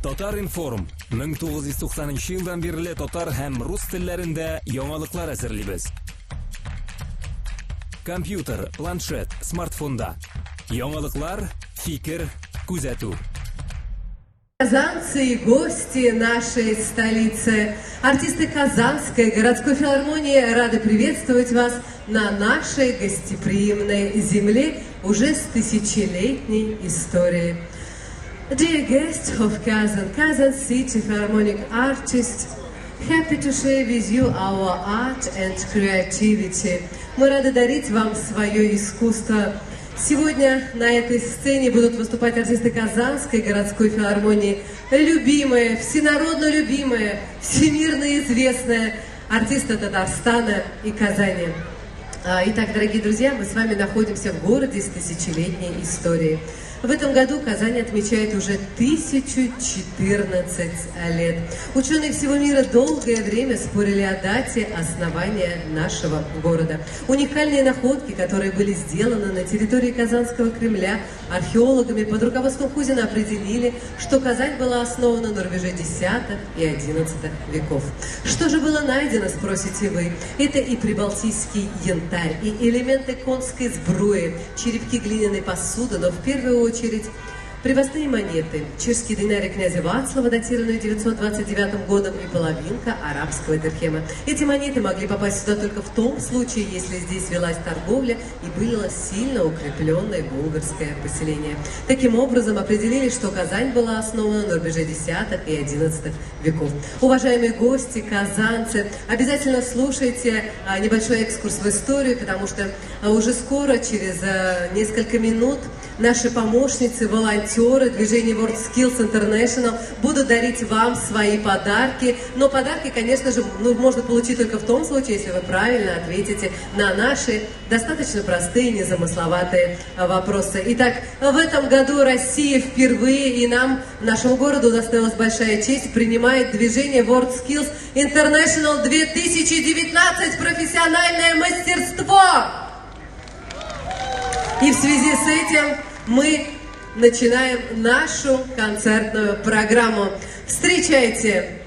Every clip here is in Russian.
Татар информ 1990 елдан бері татар һәм рус телләрендә яңалыклар әзерлибез. Компьютер, планшет, смартфонда. Яңалыклар, фикер, күзәтү. Казанцы и гости нашей столицы, артисты Казанской городской филармонии рады приветствовать вас на нашей гостеприимной земле уже с тысячелетней историей. Dear guests of Kazan City Philharmonic artists, happy to share with you our art and creativity. Мы рады дарить вам свое искусство. Сегодня на этой сцене будут выступать артисты Казанской городской филармонии, любимые, всенародно любимые, всемирно известные артисты Татарстана и Казани. Итак, дорогие друзья, мы с вами находимся в городе с тысячелетней историей. В этом году Казань отмечает уже 1014 лет. Ученые всего мира долгое время спорили о дате основания нашего города. Уникальные находки, которые были сделаны на территории Казанского Кремля археологами под руководством Хузина, определили, что Казань была основана на рубеже X и XI веков. Что же было найдено, спросите вы? Это и прибалтийский янтарь, и элементы конской сбруи, черепки глиняной посуды, но в первую очередь привозные монеты, чешские динары князя Вацлава, датированные 929 годом, и половинка арабского дирхема. Эти монеты могли попасть сюда только в том случае, если здесь велась торговля и было сильно укрепленное булгарское поселение. Таким образом, определили, что Казань была основана на рубеже X и XI веков. Уважаемые гости, казанцы, обязательно слушайте небольшой экскурс в историю, потому что уже скоро, через несколько минут, наши помощницы, волонтеры движения World Skills International будут дарить вам свои подарки. Но подарки, конечно же, можно получить только в том случае, если вы правильно ответите на наши достаточно простые, незамысловатые вопросы. Итак, в этом году Россия впервые, и нам, нашему городу, досталась большая честь, принимает движение World Skills International 2019 «Профессиональное мастерство». И в связи с этим мы начинаем нашу концертную программу. Встречайте,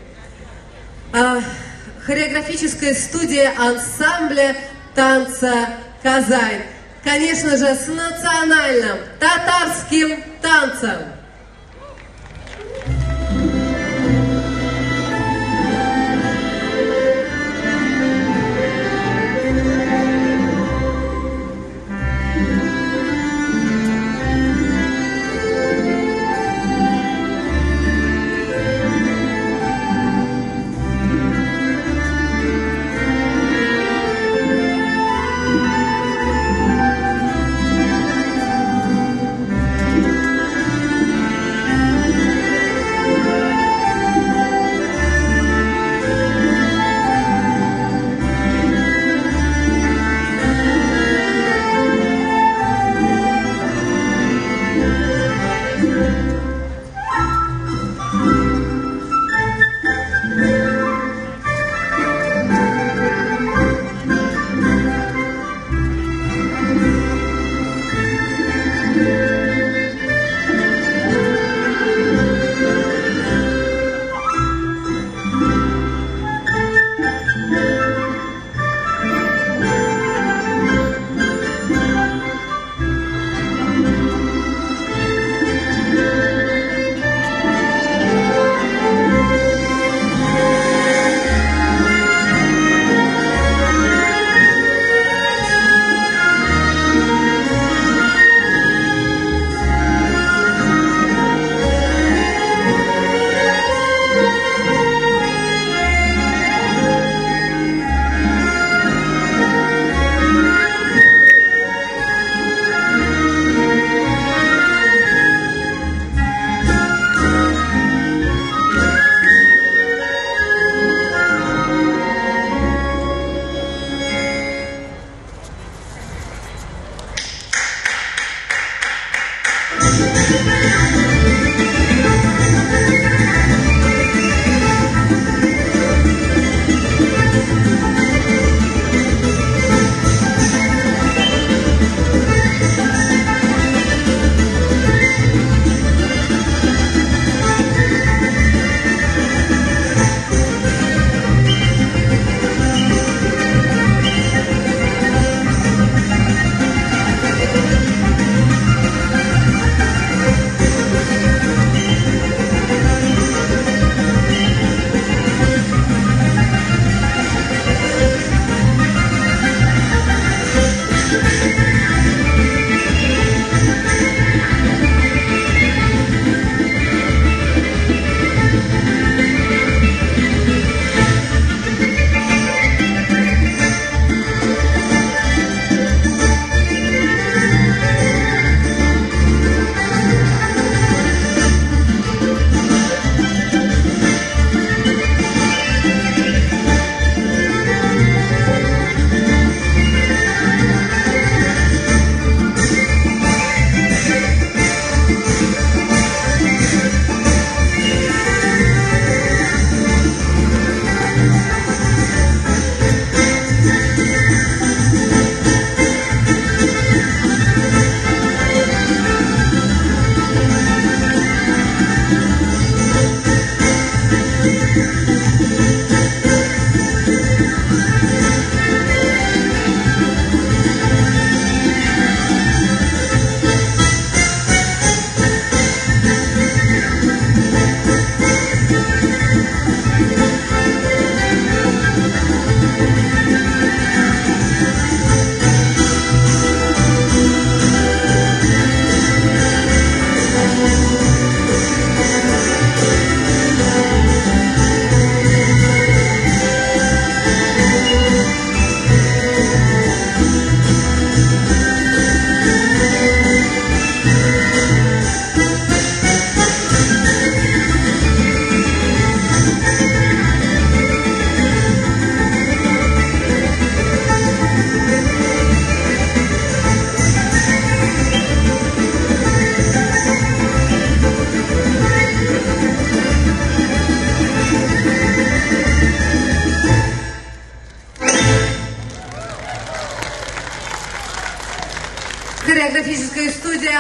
хореографическая студия ансамбля танца «Казань». Конечно же, с национальным татарским танцем.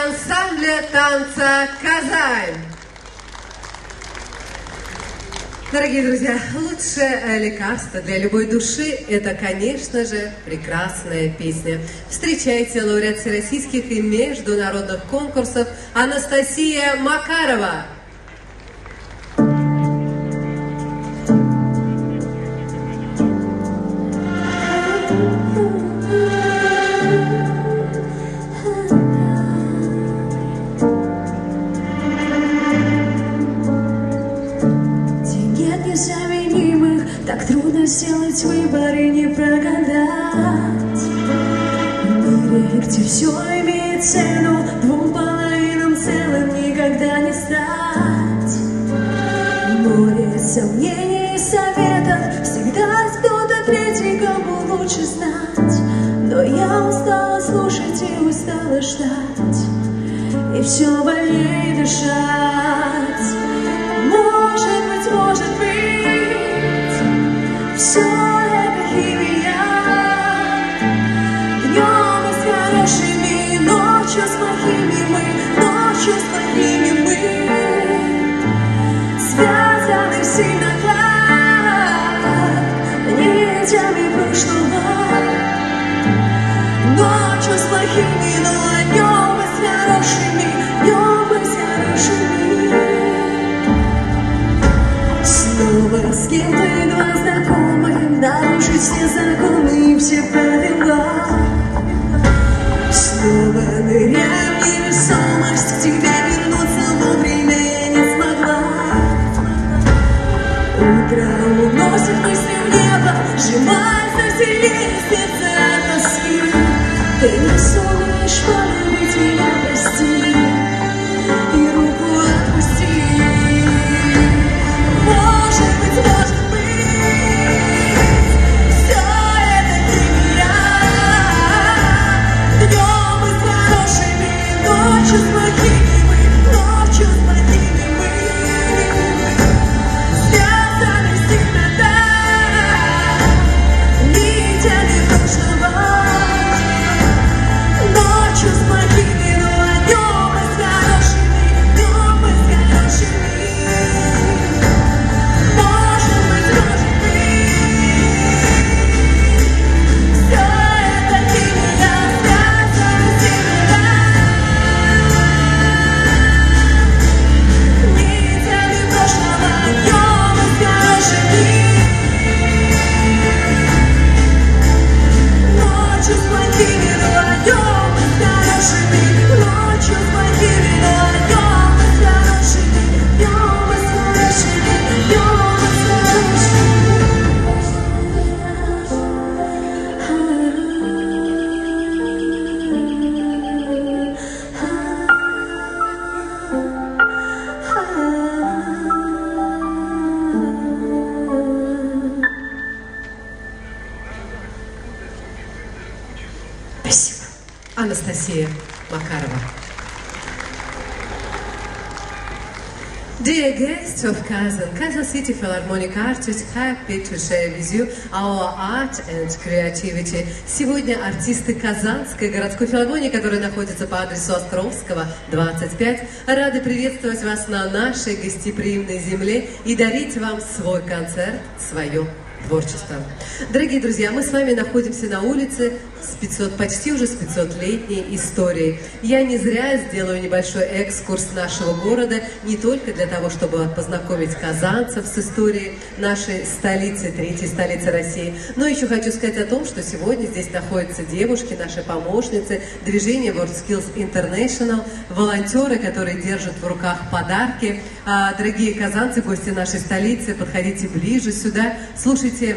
ансамбля танца «Казань». Дорогие друзья, лучшее лекарство для любой души – это, конечно же, прекрасная песня. Встречайте лауреат всероссийских и международных конкурсов Анастасия Макарова. Так трудно сделать выбор и не прогадать. В мире, где все имеет цену, двум половинам целым никогда не стать. Море сомнений и советов, всегда есть кто-то третий, кому лучше знать. Но я устала слушать и устала ждать, и все больнее дышать. Может быть, все это химия. Днем мы с хорошими, ночью с плохими мы, ночью с плохими мы. Связаны сильно так нитями прошлого. Ночью с плохими, но днем мы с хорошими, днем мы с хорошими. Снова с кем-то едва знакомым, нарушить все законы и все правила. Снова ныряем в невесомость, к тебе вернуться вовремя я не смогла. Утро уносит мысли в небо, сжимается сильнее сердце от тоски. Ты не сумеешь полюбить меня, прости, и руку отпусти. Может быть, все это химия. Днем мы с хорошими, ночью с плохими мы, ночью с плохими мы. Связаны сильно так нитями прошлого. Ночью с плохими, но днем мы с хорошими, днем мы с хорошими. Анастасия Макарова. Dear guests of Kazan City Philharmonic artists, happy to share with you our art and creativity. Сегодня артисты Казанской городской филармонии, которые находятся по адресу Островского, 25, рады приветствовать вас на нашей гостеприимной земле и дарить вам свой концерт, свое творчество. Дорогие друзья, мы с вами находимся на улице с почти уже с 500-летней историей. Я не зря сделаю небольшой экскурс нашего города, не только для того, чтобы познакомить казанцев с историей нашей столицы, третьей столицы России, но еще хочу сказать о том, что сегодня здесь находятся девушки, наши помощницы, движение WorldSkills International, волонтеры, которые держат в руках подарки. Дорогие казанцы, гости нашей столицы, подходите ближе сюда, слушайте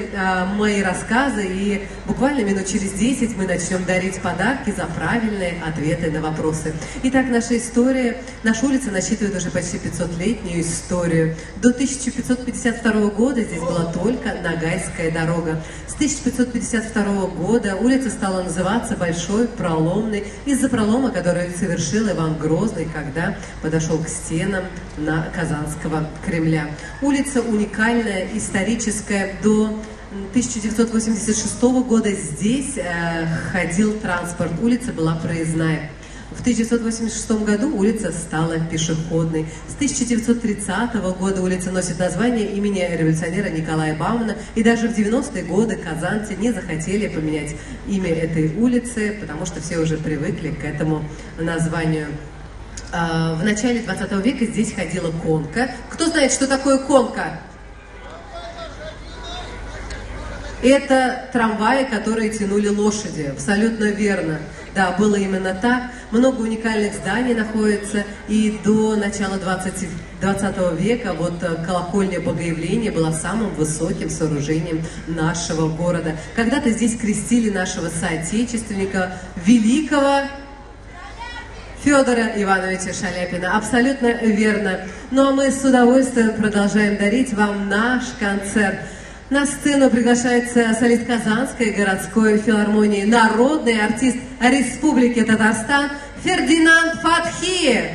мои рассказы, и буквально минут через 10 мы начнем дарить подарки за правильные ответы на вопросы. Итак, наша история, наша улица насчитывает уже почти 500-летнюю историю. До 1552 года здесь была только Ногайская дорога. С 1552 года улица стала называться Большой Проломной из-за пролома, который совершил Иван Грозный, когда подошел к стенам на Казанского Кремля. Улица уникальная, историческая. До 1986 года здесь ходил транспорт. Улица была проездная. В 1986 году улица стала пешеходной. С 1930 года улица носит название имени революционера Николая Баумана. И даже в 90-е годы казанцы не захотели поменять имя этой улицы, потому что все уже привыкли к этому названию. В начале 20 века здесь ходила конка. Кто знает, что такое конка? Это трамваи, которые тянули лошади. Абсолютно верно. Да, было именно так. Много уникальных зданий находится. И до начала 20 века вот колокольня Богоявления была самым высоким сооружением нашего города. Когда-то здесь крестили нашего соотечественника, великого Федора Ивановича Шаляпина. Абсолютно верно. Ну а мы с удовольствием продолжаем дарить вам наш концерт. На сцену приглашается солист Казанской городской филармонии, народный артист Республики Татарстан Фердинанд Фатхиев.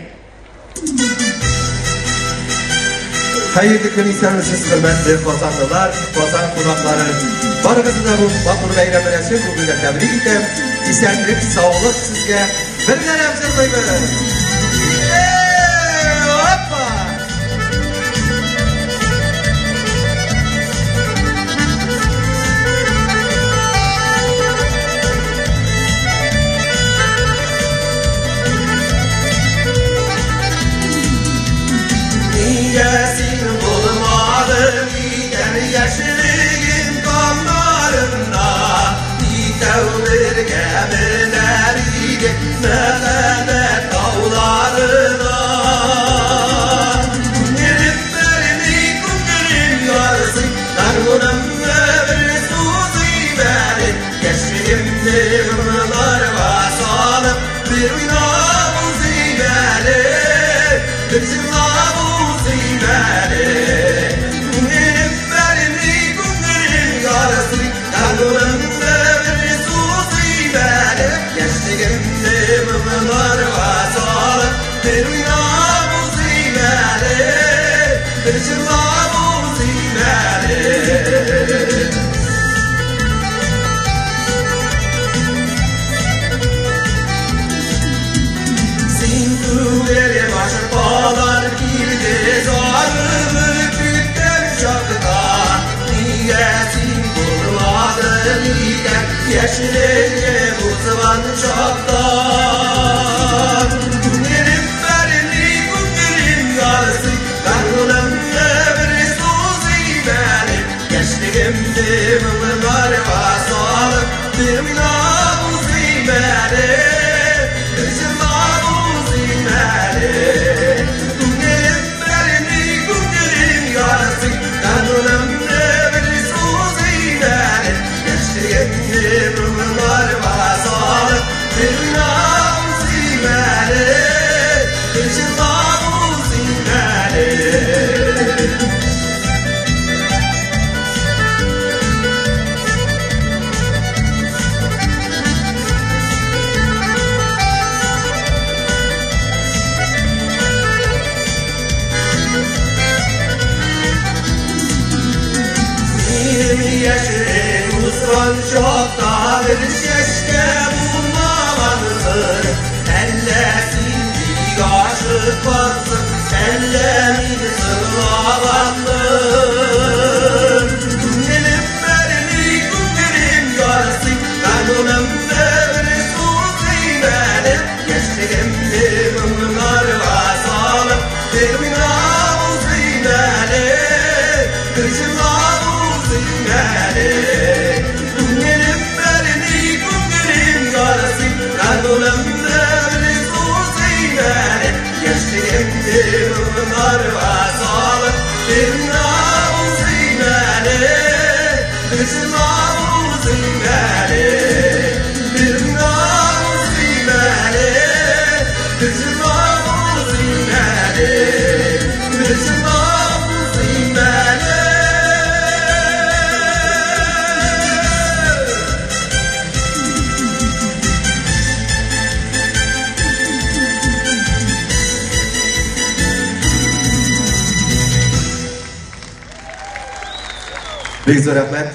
Hayırlı kınıysanızsız hürmetli Kazanlılar, Kazan konakları. Barınızda bu makbul beyramlarınızı bugün tebrik ederim. İsenlik, sağlık sizge. Birden emzir koymayın. Hoppa! Niyesin bulmadım iken yaşlığın kanlarında Dikevdir gemileriydi Mehmet dağlarına Niliplerini kundurin yarısı Dargunum ömrü suzi beni Yaşlığımdı mırlar basalım Bir uynamuz beni Bir zillamuz beni Niliplerini kundurin yarısı Dargunum ömrü suzi beni Yaşlığımdı mırlar basalım Bir uynamuz beni Bir zillamuz beni Sintuleri başır bağlar girdi zarımı kütten şakta Niyetin bulmadı lider yeşilleri buzvan şaktan Niliplerini kundurin yarısı Kargulum ömrü suzi benim Yaşlığımdı mımlar basalım Bir minamuz beni Bir zillamuz beni Niliplerini kundurin yarısı Kargulum ömrü suzi benim Yaşlığımdı mımlar basalım Bir minamuz beni Bir zillamuz beni Yaşın uzman çokta bir şeşke bulmamanızdır Ellesin bir aşık baksın ellerin sırlavandır Niliplerini kundurin yarısı Kanunum ömrü suzi benim Yaşlığımdı mımlar basalım Bir minamuz beni Bir zillamuz beni Niliplerini kundurin yarısı Kanunum ömrü suzi beni Yaşlığımdı mımlar basalım Bir minamuz beni Bir zillamuz beni Bir minamuz beni Bir zillamuz beni Bir zillamuz beni Büyük rahmet.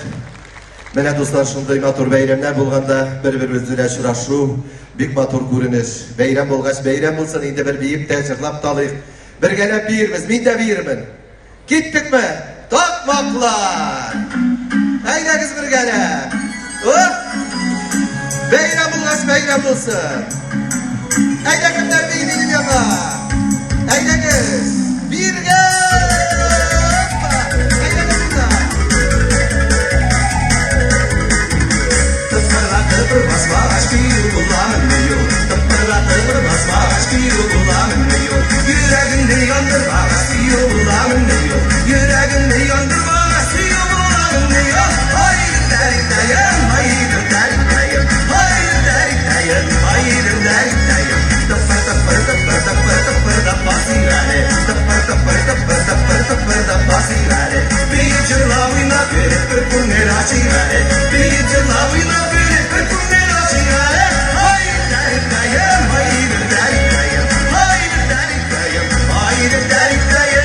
Менә дуслар, шундай матур бәйрәмнәр булганда бер-беребез белән очрашу, бик матур күренеш. Бәйрәм булгач, бәйрәм булсын, инде бер биеп тә җырлап талыйк. Бергәләп биербез, мин дә биермен. Киттекме? Такмаклар! Әйдәгез бергәләп! Бәйрәм булгач, бәйрәм булсын! Әйдәгезләр бейнең яна! Әйдәгез! Биргә! Yüreğimde yandırma, siyo bulanmıyor. Yüreğimde yandırma, siyo bulanmıyor. Hayır dertayım, hayır dertayım. Hayır dertayım, hayır dertayım. Tıpır tıpır tıpır tıpır tıpır da basingare. Tıpır tıpır tıpır tıpır tıpır da basingare. Bir cılavına bir pırpınır açingare. Bir cılavına bir pırpınır açingare. Hayır dertayım, hayır dertayım. Hayır dertayım, hayır dertayım.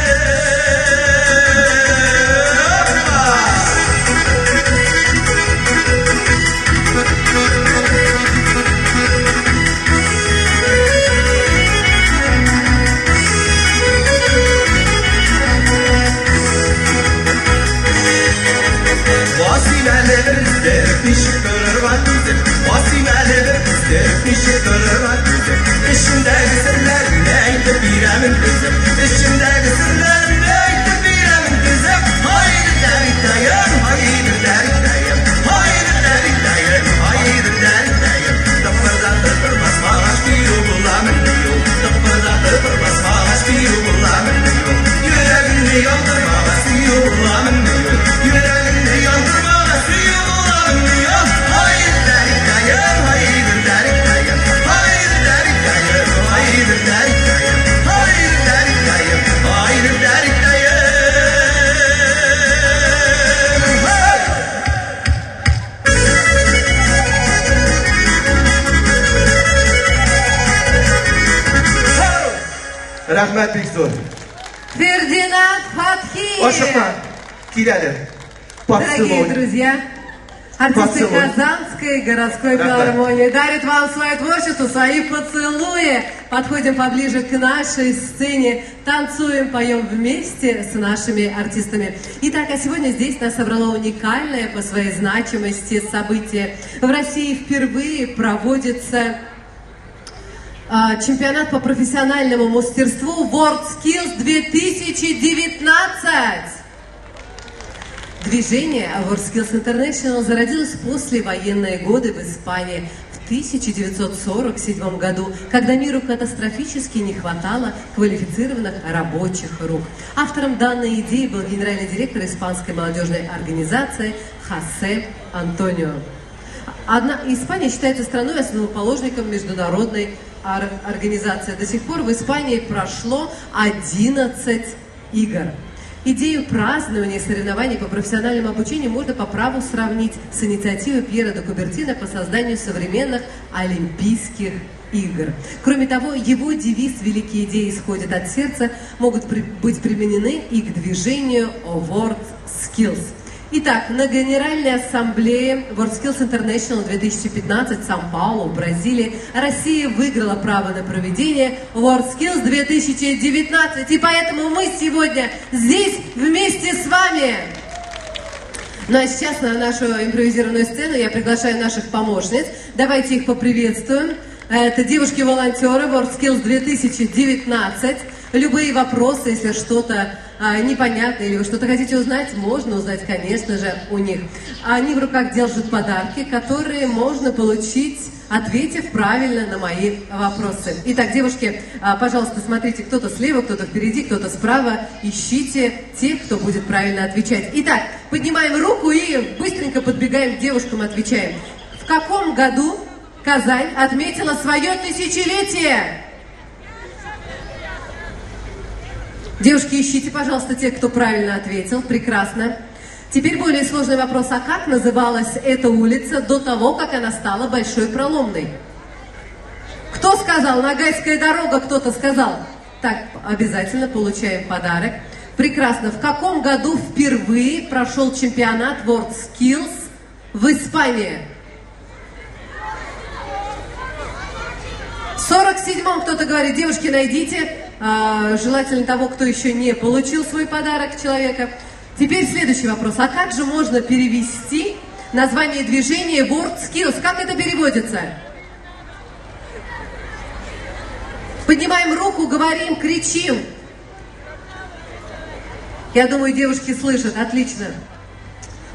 Vasimelerinde pişik görür var bizim. Vasimelerinde pişik görür var bizim. İşimdeki sırlar neydi bilemin kızım. İşimdeki sırlar neydi bilemin kızım. Hayır dertayım, hayır dertayım. Hayır dertayım, hayır dertayım. Tıpırdatır durmaz maaş bir bulamın diyor. Tıpırdatır durmaz maaş bir bulamın diyor. Yüreğimde yandırma, siyo bulamın diyor. Yüreğimde yandırma, siyo bulamın diyor. Hayır dertayım, hayır dertayım. Hayır dertayım, hayır dertayım. Hayır dertayım, hayır dertayım. Rahmet Bikzor. Фердинанд Фатхиев. Ашықма, келеді. Дорогие друзья, артисты Поцелуй. Казанской городской Да-да. филармонии дарят вам свое творчество, свои поцелуи. Подходим поближе к нашей сцене, танцуем, поем вместе с нашими артистами. Итак, а сегодня здесь нас собрало уникальное по своей значимости событие. В России впервые проводится чемпионат по профессиональному мастерству WorldSkills 2019. Движение WorldSkills International зародилось в послевоенные годы в Испании в 1947 году, когда миру катастрофически не хватало квалифицированных рабочих рук. Автором данной идеи был генеральный директор испанской молодежной организации Хосе Антонио. Испания считается страной основоположником международной организации. До сих пор в Испании прошло 11 игр. Идею празднования соревнований по профессиональному обучению можно по праву сравнить с инициативой Пьера де Кубертино по созданию современных Олимпийских игр. Кроме того, его девиз «Великие идеи исходят от сердца» могут быть применены и к движению WorldSkills. Итак, на Генеральной ассамблее WorldSkills International 2015 в Сан-Паулу, Бразилии, Россия выиграла право на проведение WorldSkills 2019. И поэтому мы сегодня здесь вместе с вами. Ну а сейчас на нашу импровизированную сцену я приглашаю наших помощниц. Давайте их поприветствуем. Это девушки-волонтеры WorldSkills 2019. Любые вопросы, если что-то непонятно или вы что-то хотите узнать, можно узнать, конечно же, у них. Они в руках держат подарки, которые можно получить, ответив правильно на мои вопросы. Итак, девушки, пожалуйста, смотрите, кто-то слева, кто-то впереди, кто-то справа. Ищите тех, кто будет правильно отвечать. Итак, поднимаем руку и быстренько подбегаем к девушкам, отвечаем. В каком году Казань отметила свое тысячелетие? Девушки, ищите, пожалуйста, тех, кто правильно ответил. Прекрасно. Теперь более сложный вопрос. А как называлась эта улица до того, как она стала Большой Проломной? Кто сказал? Ногайская дорога, кто-то сказал. Так, обязательно получаем подарок. Прекрасно. В каком году впервые прошел чемпионат WorldSkills в Испании. В 47-м кто-то говорит, девушки, найдите, желательно того, кто еще не получил свой подарок человека. Теперь следующий вопрос. А как же можно перевести название движения WorldSkills? Как это переводится? Поднимаем руку, говорим, кричим. Я думаю, девушки слышат. Отлично.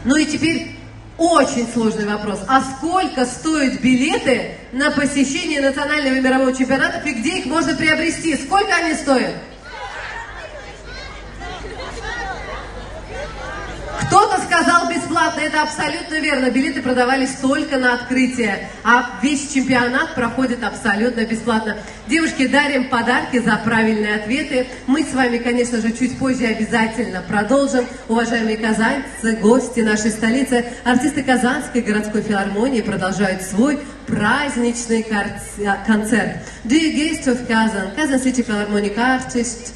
Ну и теперь очень сложный вопрос. А сколько стоят билеты на посещение национального и мирового чемпионатов и где их можно приобрести? Сколько они стоят? Кто-то сказал бесплатно, это абсолютно верно. Билеты продавались только на открытие, а весь чемпионат проходит абсолютно бесплатно. Девушки, дарим подарки за правильные ответы. Мы с вами, конечно же, чуть позже обязательно продолжим. Уважаемые казанцы, гости нашей столицы, артисты Казанской городской филармонии продолжают свой праздничный концерт. Dear guests of Kazan City Philharmonic Artists,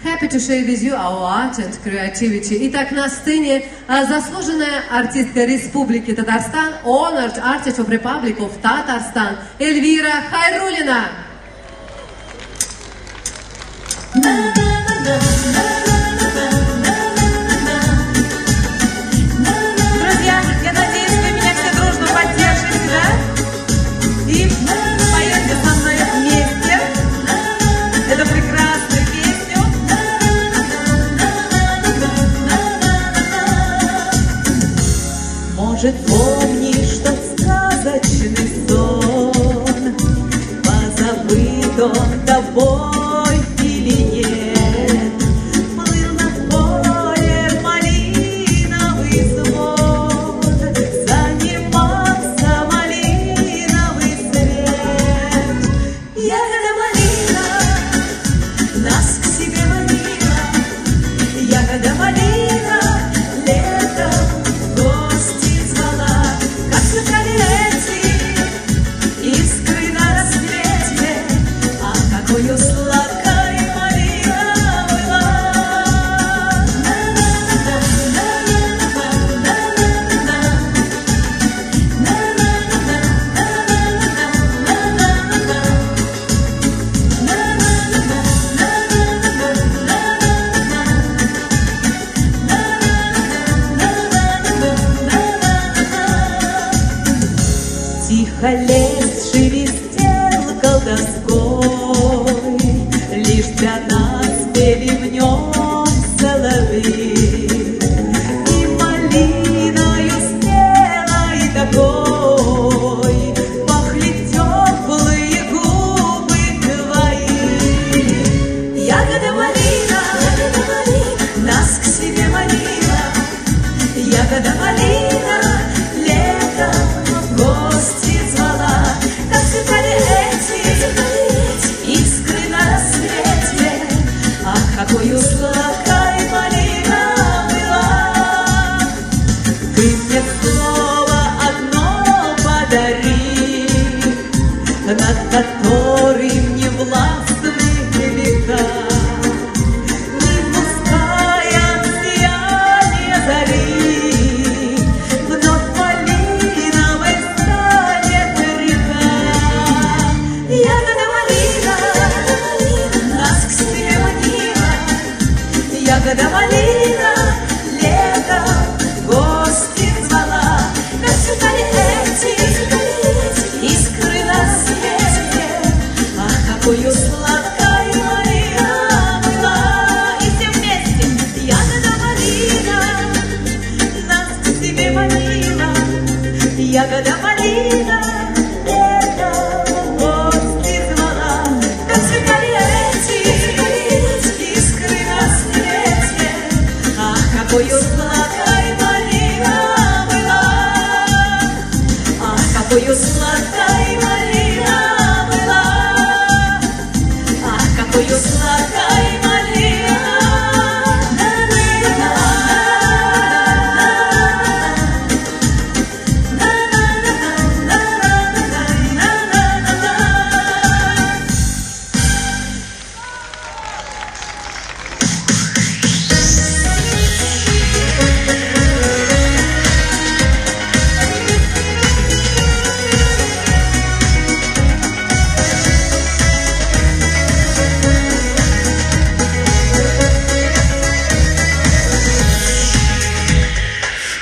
happy to share with you our art and creativity. Итак, на сцене заслуженная артистка Республики Татарстан, honored artist of Republic of Tatarstan, Эльвира Хайруллина. Друзья, я надеюсь, вы меня все дружно поддержите, да? И поете со мной вместе. Это прекрасная песню. Может, помнишь тот сказочный сон, позабыт он тобой или нет? Плыл над полем малиновый звон, занимался малиновый свет. Ягода малина нас к себе манила, ягода малина летом в гости звала. Как сверкали эти искры на рассвете, а какою сладкой малина была. Тихо лес шелестел колдовской, лишь для нас пели в нем соловьи. И малиною спелой такой пахли теплые губы твои. Ягода малина нас к себе манила, ягода малина летом в гости звала. Как сверкали эти искры на рассвете, ах, какою сладкой малина была. Ты мне слово одно подари, над которым не властны века. Не пускай от сияния зари вновь малиновой станет река. Ягода малина нас к себе манила, ягода малина летом в гости звала. Как сверкали эти искры на свете, ах, какою сладкой малина была. И все вместе. Ягода малина нас к себе манила, ягода малина летом в гости звала. Как сверкали эти искры на свете, ах, какою сладкой малина была. Ах, какою сладкой малина была. Ах, какою сладкой малина была.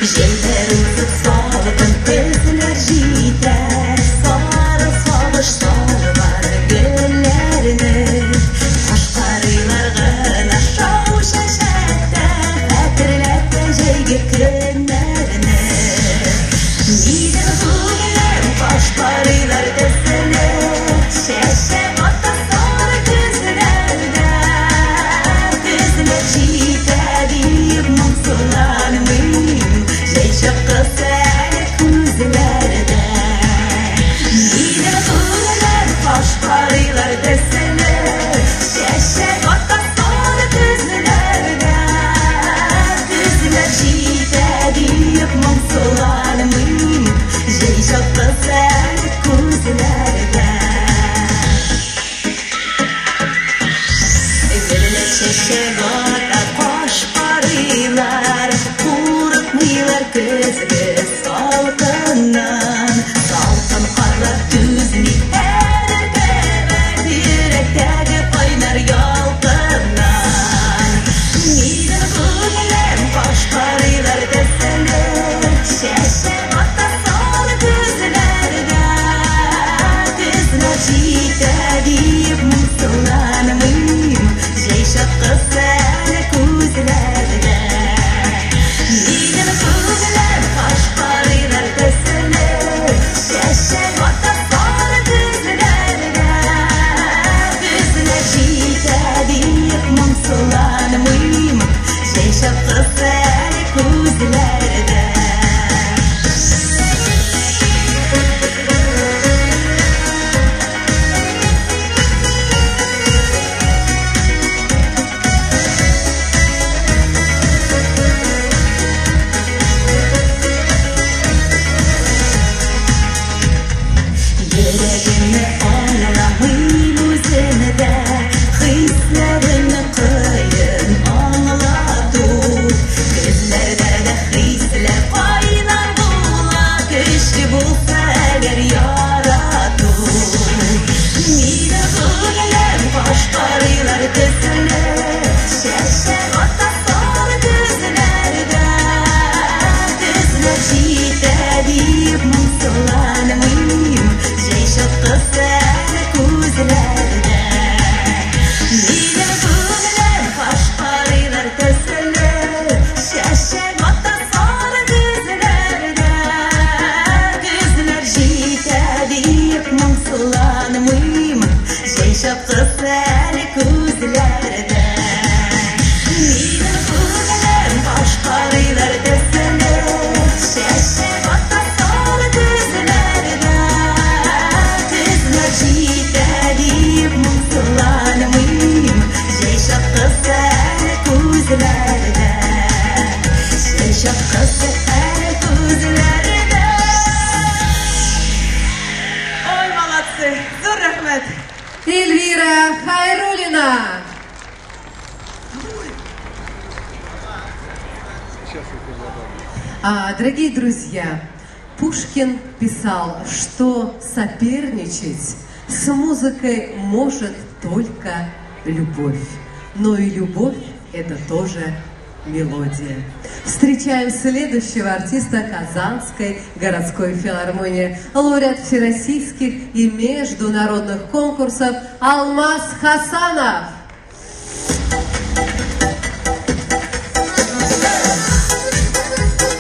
Jeller uzib soldim ko'zlar jitar Sari solish solvar gullarni Boshqarilar g'ana shov shashakda Xatirlab joyga kunlarni Miyda g'ullar boshqarilar desini Shashak ota sori ko'zlarda Ko'zlar jitadi mumsulanmay Şapkasını kuzlarda Yine kuleler başparılar desene Şeşek ota sonra düzlerde Düzler jite deyip mumsulanmay Şapkasını kuzlarda Evlerine şeşek ota başparılar Gözge salkından Salkın qarlar düzlük Erkever yürektegi qaynar yalqından Miden kuleler başqarılar desene Şeşek ata sol düzlerde Düzler jite deyip mumsulanmayım Jey şapkasını kuzlerde Miden kuleler başqarılar desene Şeşek ota sol düzlerde Düzler jite deyip mumsulanmayım Jey şapkasını kuzlerde Yüreğimi anlamayım üzerinde Hislerini kıyın anladı Gözlerde de hisler kaynar bula Güçlü bulsa eğer yaradı Mide kuleler başqarılar desene Şeşek ota sol düzlerde Düzler jite deyip mumsulanmayım Jey şapkasını kuzlerde Mide kuleler başqarılar desene Şeşek ota sol düzlerde Düzler jite deyip mumsulanmayım Jey şapkasını kuzlerde Mide kuleler başqarılar desene Şeşek ota sol düzlerde Düzler jite deyip mumsulanmayım Jey şapkasını kuzlerde Jey şapkasını kuzlerde Ой, молодцы! Зор рахмет! Эльвира Хайруллина. Дорогие друзья, Пушкин писал, что соперничать с музыкой может только любовь. Но и любовь – это тоже мелодия. Встречаем следующего артиста Казанской городской филармонии, лауреат всероссийских и международных конкурсов Алмаз Хасанов.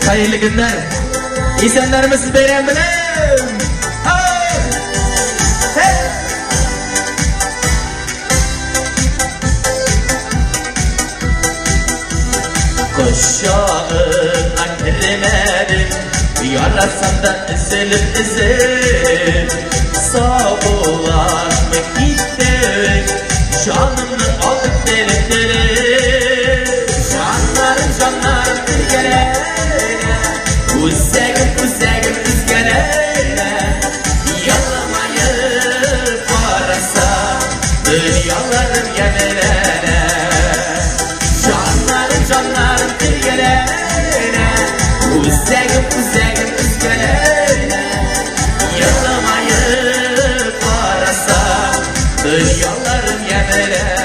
Hayırlı günler. İnsanlarımız bayram bilen. Kuşağına girmedim, yarasam da üzülüp Sabulaşma gittik, canımı aldık delik Canlarım bir gelene, Uzegim üzgeleyle Yalamayıp varasa, dünyalarım yemelene Canlarım bir gelene, Uzegim üzgeleyle Yalamayıp varasa, dünyalarım yemelene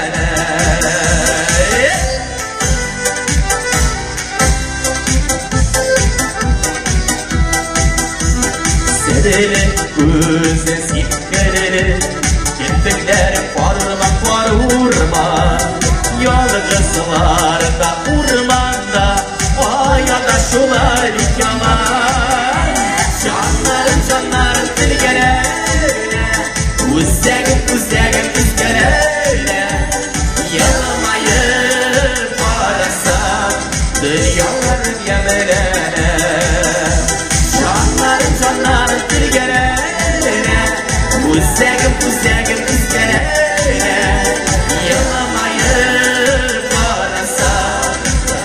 Seni güzel sipkereli Kirpikler parmak var urman Yalgızlar da urmanda Aya da şular yaman Canlarım canlarım dilgene Uzegim izgene Yalamayıp arasam Dünyalarım yemelene Canlarım dilgene Uzegim izgene Yalamayıp arasam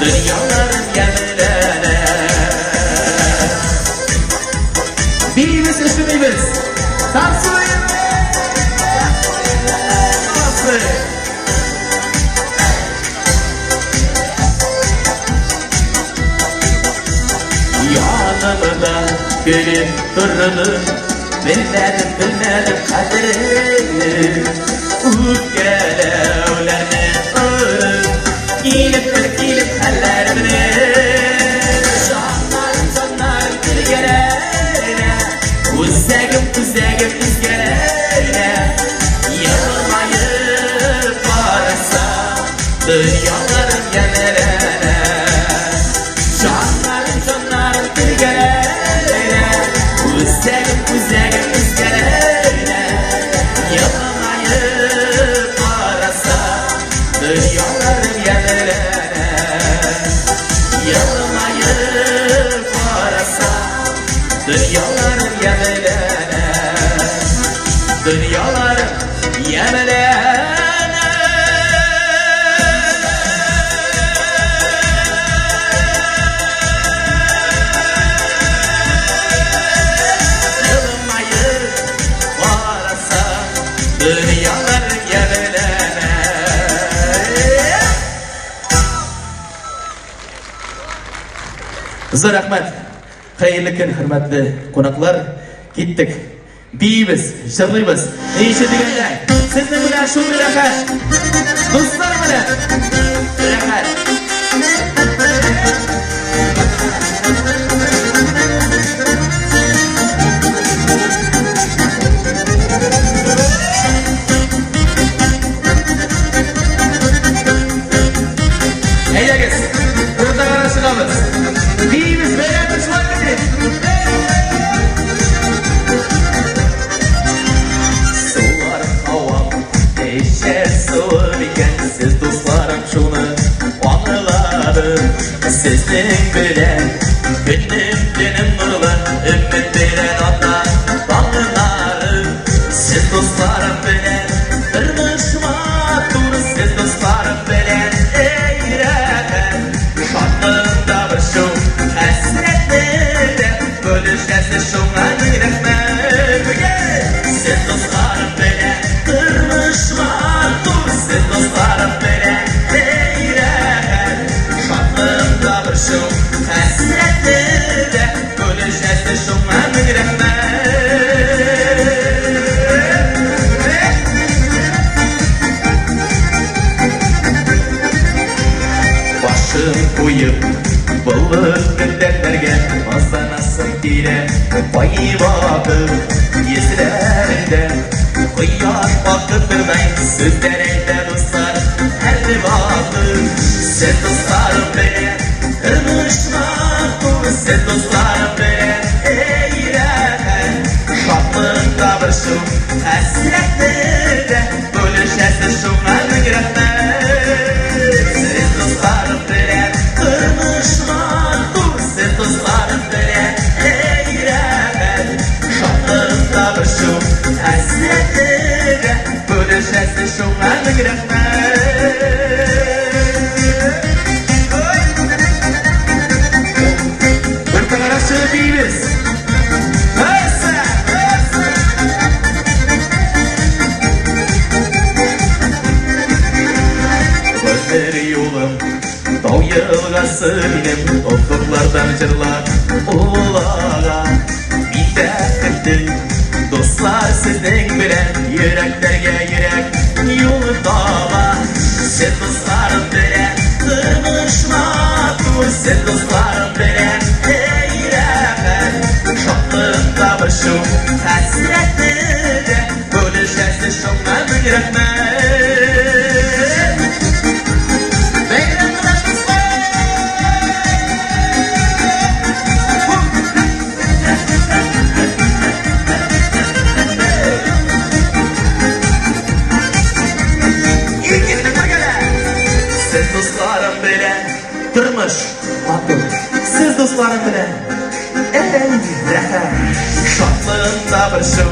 Dünyalarım yemelene Bilimiz üstümüz Sarsılayın Yanımda gelip durdu Bilmedim kaderini Öpkelevlerini ağırım İlip hallerini Canlarım dilgerene Uzegim izgerene Yılmayıp arasam Dünyalarım yemelene Canlarım dilgerene Uzegim izgerene Yılmayıp arasam Dünyalarım yemelene Yılmayıp arasam Dünyalarım yemelene Dünyalarım yemelene Kızlar rahmet, hayırlı gün hürmetli konaklar, gittik. Biyimiz, şırlıyız, neyse diyenler, sizin bilen şu bir rakar, dostlar bilen, rakar. Eylegiz, burada karşılamız. Biyimiz beyler düşman gidin. Sular havam, değişer sular iken siz dostlarım şunu anılarım. Sizin bilen, benim dinim nurlu, ümmet veren atlar, bağlarım. Siz dostlarım bilen, kırmışma dur, siz dostlarım bilen, eyreden. Şartlarında bir şu esretlerle, bölüşesi şuna yürekler. Siz dostlarım bilen, kırmışma dur, siz dostlarım bilen, eyreden. Şartlarında bir şu esretlerle, bölüşesi şuna yürekler. Başım koyup balık gönderlerge Masanasın dile bayı bakıp Yezilerinde kıyar bakıp durmayın Sözlerinde dostlar her bakıp Sen dostlarım beni kırmışma dur Sen dostlarım beni eğren Şartlığında bir şu esretlerde Bölüşesi şuna mügretler Sen dostlarım beni kırmışma dur Sen dostlarım beni eğren Şartlığında bir şu esretlerde Bölüşesi şuna mügretler Biyimiz Gözleri yolum Dağ yılgası benim Olduklardan cırlar Ulağa Bir de kıttık Dostlar sizden bilen Yüreklerge yürek Yolu dava Sen dostlarım bilen Kırmışma dur Sen dostlarım bilen Eğren Şartlığında bir şu hasretleri bölüşesi şuna bir rahmet Siz dostlarım bilen durmuş matur Siz dostlarım bilen ey rahat Şatlığında bir şu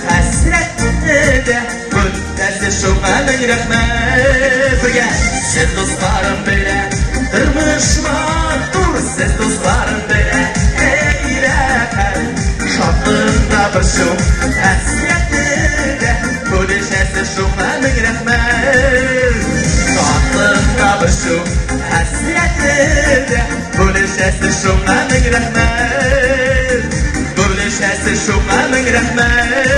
hasretinde Müddesi şu amin rahmet Birge Siz dostlarım bilen durmuş matur Siz dostlarım bilen ey rahat Şatlığında bir şu hasretinde Müddesi şu amin rahmet Şatlığında bir şu hasretinde Bölüşesi şuna min rahmet Bölüşesi şuna min rahmet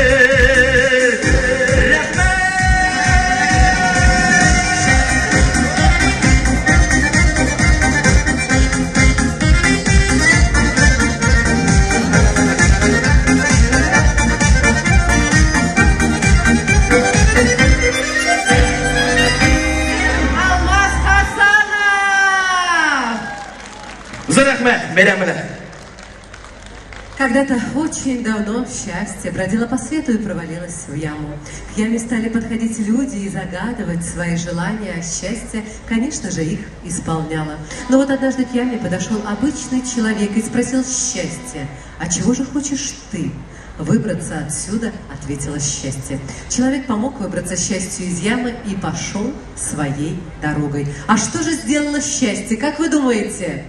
Когда-то очень давно счастье бродило по свету и провалилось в яму. К яме стали подходить люди и загадывать свои желания, а счастье, конечно же, их исполняло. Но вот однажды к яме подошел обычный человек и спросил счастье: «А чего же хочешь ты?» «Выбраться отсюда», — ответило счастье. Человек помог выбраться счастью из ямы и пошел своей дорогой. А что же сделало счастье, как вы думаете?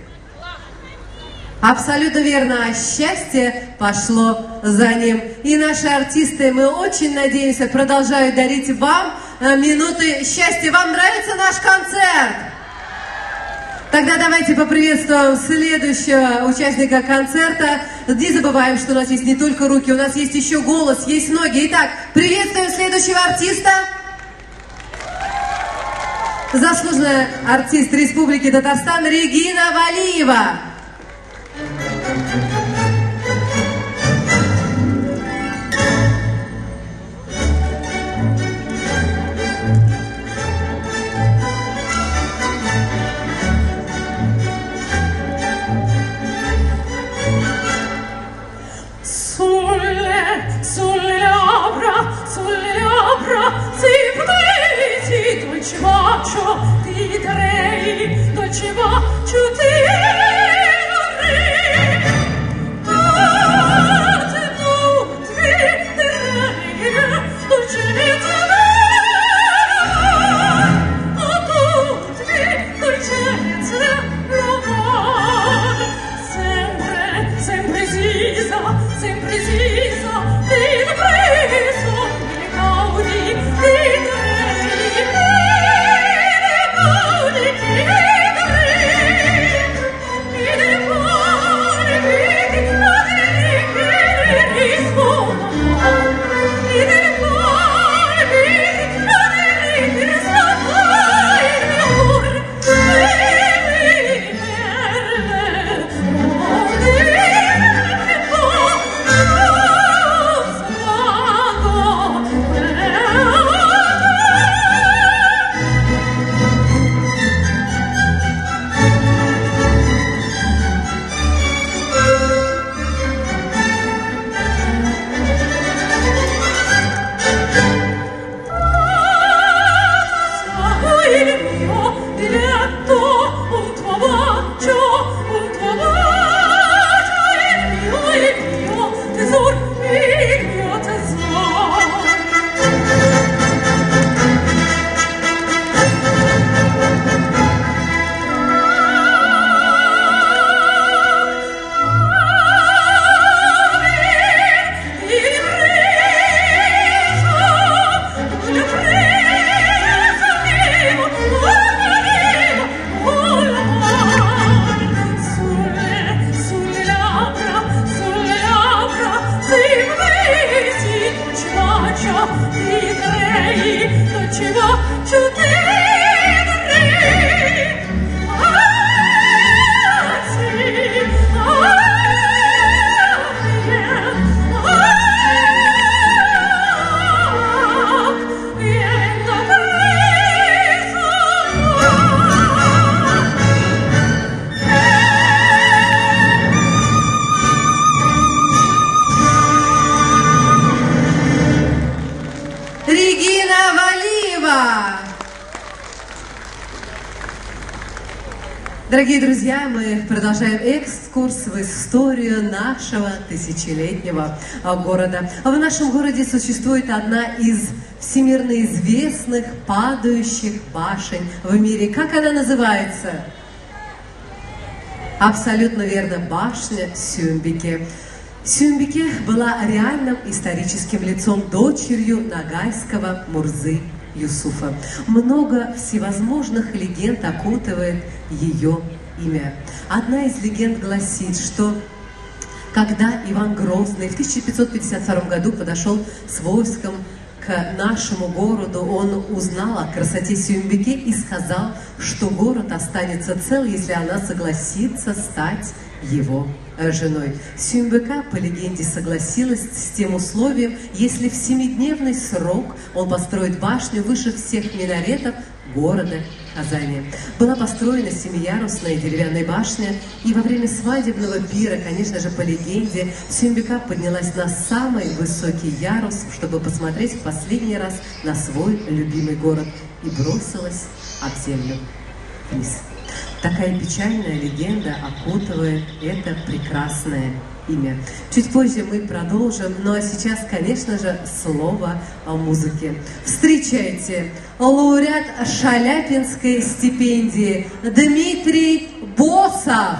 Абсолютно верно, счастье пошло за ним. И наши артисты, мы очень надеемся, продолжают дарить вам минуты счастья. Вам нравится наш концерт? Тогда давайте поприветствуем следующего участника концерта. Не забываем, что у нас есть не только руки, у нас есть еще голос, есть ноги. Итак, приветствуем следующего артиста. Заслуженная артист Республики Татарстан Регина Валиева. Sulle labbra si potresti dolce bacio ti darei, dolce bacio ti darei. A te tu ti darei, dolce ti darei. A tutti dolcezza l'amor. Sempre sisa, sempre sisa, ti preso. Oh Дорогие друзья, мы продолжаем экскурс в историю нашего тысячелетнего города. В нашем городе существует одна из всемирно известных падающих башен в мире. Как она называется? Абсолютно верно, башня Сюмбике. Сюмбике была реальным историческим лицом, дочерью нагайского Мурзы Юсуфа. Много всевозможных легенд окутывает ее имя. Одна из легенд гласит, что когда Иван Грозный в 1552 году подошел с войском к нашему городу, он узнал о красоте Сюмбике и сказал, что город останется цел, если она согласится стать его женой. Сюмбика, по легенде, согласилась с тем условием, если в 7-дневный срок он построит башню выше всех минаретов города Казани. Была построена 7-ярусная деревянная башня, и во время свадебного пира, конечно же, по легенде, Сюмбика поднялась на самый высокий ярус, чтобы посмотреть в последний раз на свой любимый город, и бросилась об землю вниз. Такая печальная легенда окутывает это прекрасное имя. Чуть позже мы продолжим, ну а сейчас, конечно же, слово о музыке. Встречайте, лауреат Шаляпинской стипендии Дмитрий Босов.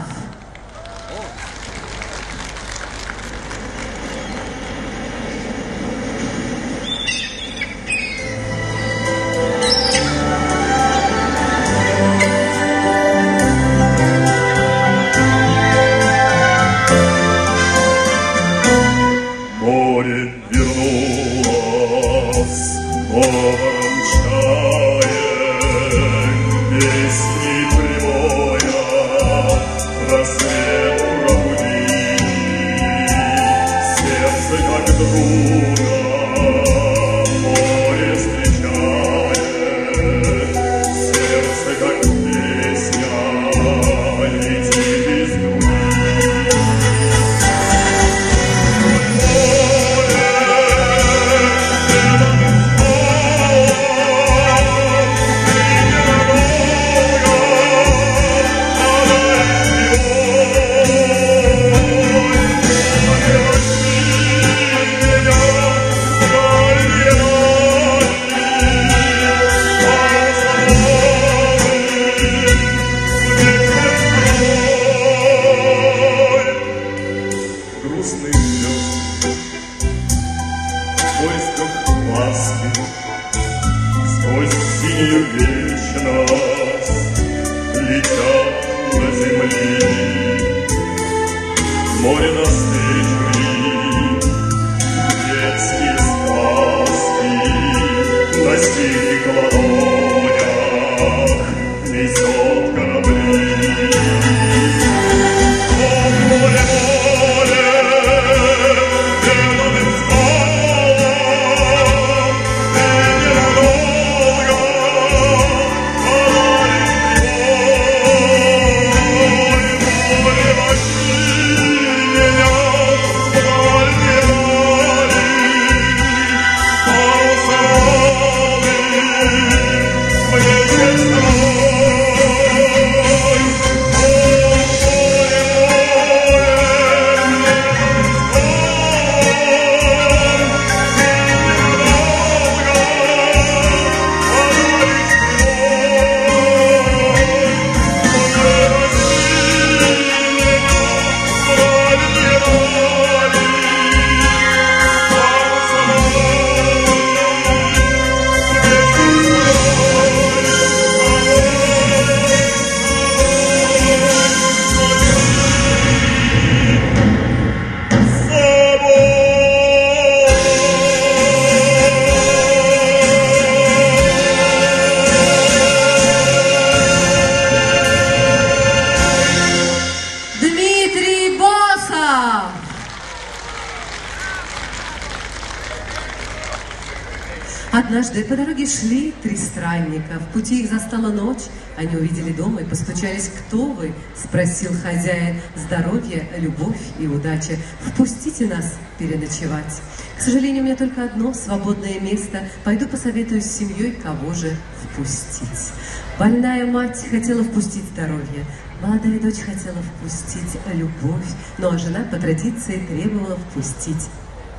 Однажды по дороге шли 3 странника. В пути их застала ночь. Они увидели дом и постучались. «Кто вы?» — спросил хозяин. «Здоровье, любовь и удача. Впустите нас переночевать». «К сожалению, у меня только одно свободное место. Пойду посоветуюсь с семьей, кого же впустить». Больная мать хотела впустить здоровье. Молодая дочь хотела впустить любовь, но жена по традиции требовала впустить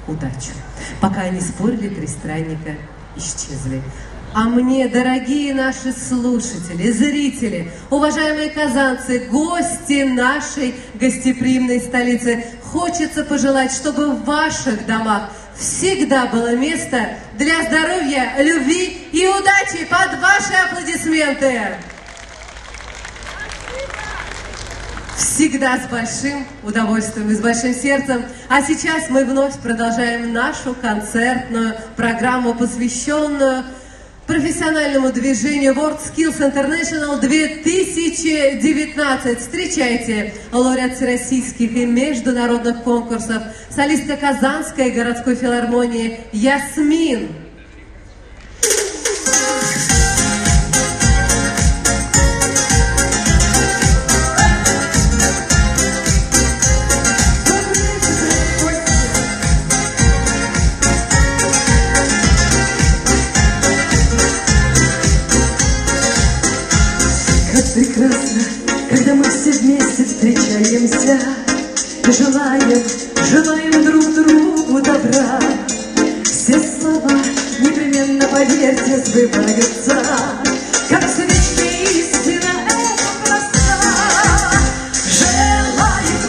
удачу. Пока они спорили, три странника исчезли. А мне, дорогие наши слушатели, зрители, уважаемые казанцы, гости нашей гостеприимной столицы, хочется пожелать, чтобы в ваших домах всегда было место для здоровья, любви и удачи. Под ваши аплодисменты! Всегда с большим удовольствием и с большим сердцем. А сейчас мы вновь продолжаем нашу концертную программу, посвященную профессиональному движению WorldSkills International 2019. Встречайте лауреат всероссийских и международных конкурсов, солистка Казанской городской филармонии Ясмин. Прекрасно, когда мы все вместе встречаемся, желаем друг другу добра. Все слова непременно, поверьте, сбываются, как свечки истина, это проста. Желаем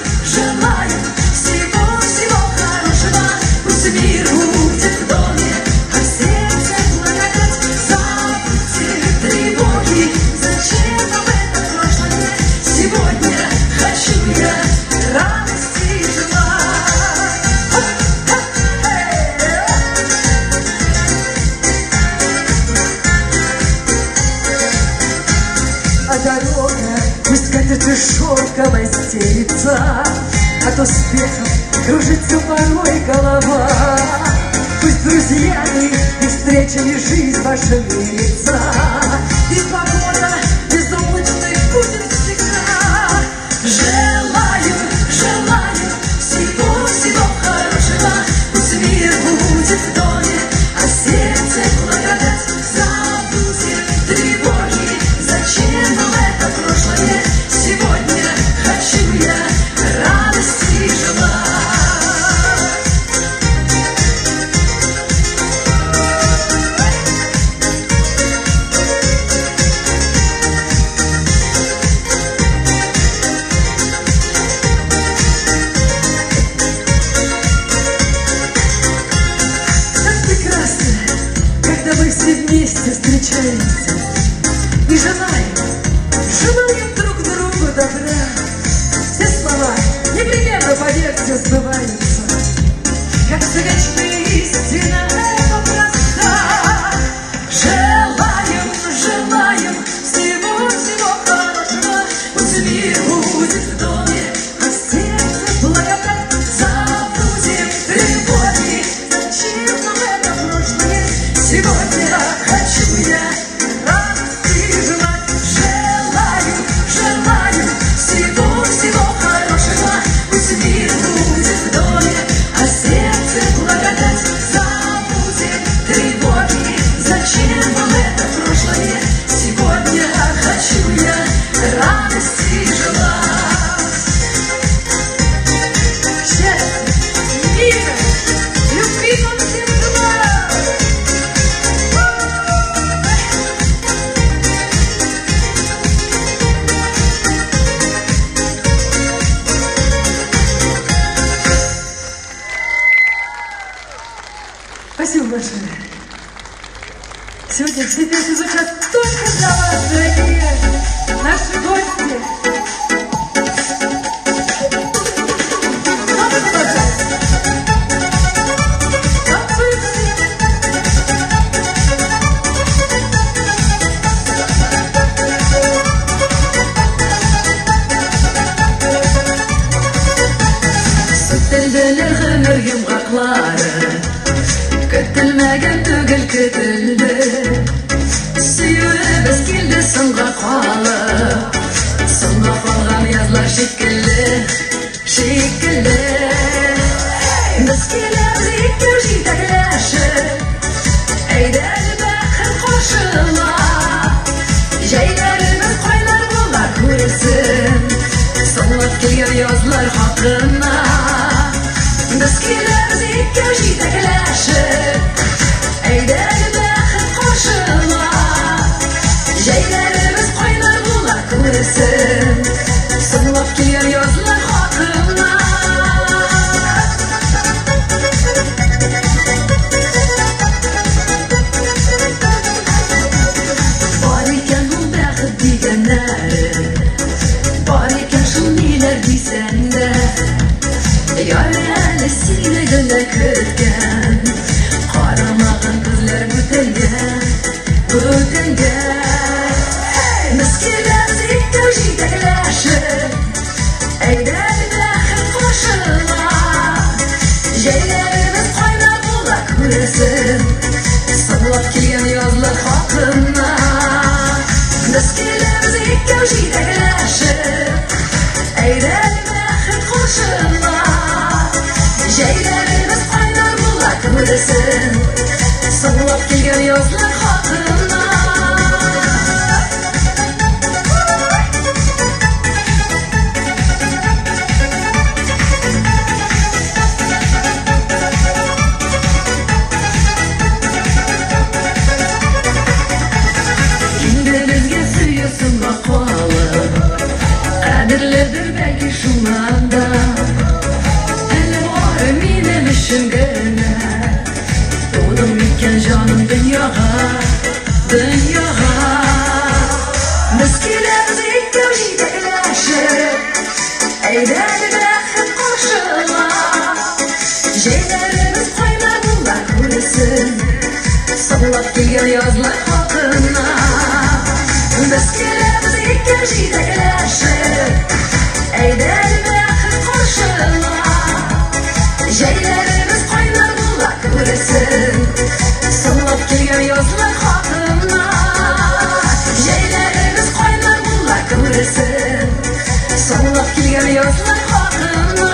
всего хорошего, пусть мир будет в доме, а в сердце благодать. Забудьте тревоги, зачем об этом прошлое? Сегодня хочу я радости желать. А дорога пусть скатертью шелковой стелится, от успехов кружится порой голова. Пусть друзьями и встречами жизнь ваша мирится, и погода безоблачной будет всегда. Желаем всего хорошего, пусть мир будет в доме, а в сердце благодать. Забудем тревоги, зачем нам это прошлое? Сегодня хочу я радости желать. Так прекрасно, когда мы все вместе встречаемся и желаем друг другу добра. Все слова непременно, поверьте, сбываются, как свечная истина, это проста. Желаем всего хорошего, пусть мир будет в доме, а в сердце благодать. Забудем тревоги, зачем нам это прошлое? Сегодня хочу я радости желать. Желаем всего хорошего, пусть мир будет в доме, а в сердце благодать. Забудем тревоги, зачем вам это прошлое? Сегодня хочу я радости желать. Счастья, мира, любви вам всем желаю. Спасибо большое. Сегодня все песни звучат только для вас, дорогие наши гости. Sütüldüler ömür yumğaqları, Көтілмеген түгіл көтілді, сүйіліп келді сынға қалып, сынға қалған язлар шекілі. Біз келеміз ектеу жетәкләшіп, әйдәлі бәқір қошыла, жайларымыз қайлар болар көресін. yazlar hakkına. Biz keleriz ikki jitaklaşıp, eydeli baxit qo'shila. Jaylarimiz qaynar bular ko'rsin, sirlab kelgan yozlar haqqina. Bor ekan bu baxit deganlari, bor ekan shu nelar deysanda. Yarali siylaganlar kutgan, qaramag'in qizlar o'tanga. Miskinlarimiz ikki jitaklaşıp, eydeli baxit qo'shila. Jaylarimiz qaynab bular ko'rsin, sirlab kelgan yozlar haqqina. Miskinlarimiz ikki jitaklaşıp, eydeli baxit qo'shila. Jaylarimiz qaynab bular ko'rsin, sirlab kelgan yozlar haqqina. Gündemizge suyusun maqoli, qadrlidir belki şumanda. Hele bor menim ishimgina, to'lib ketgan jonim dunyoga, dunyoga. Miskinlarimiz ikki jitaklaşıp, eydeli baxit qo'shila. Jaylarimiz qaynab bular ko'rsin, sirlab kelgan yozlar haqqina. Miskinlarimiz ikki jitaklaşıp, eydeli baxit qo'shila. Jaylarimiz qaynab bular ko'rsin, sirlab kelgan yozlar haqqina. Jaylarimiz qaynab bular ko'rsin, sirlab kelgan yozlar haqqina.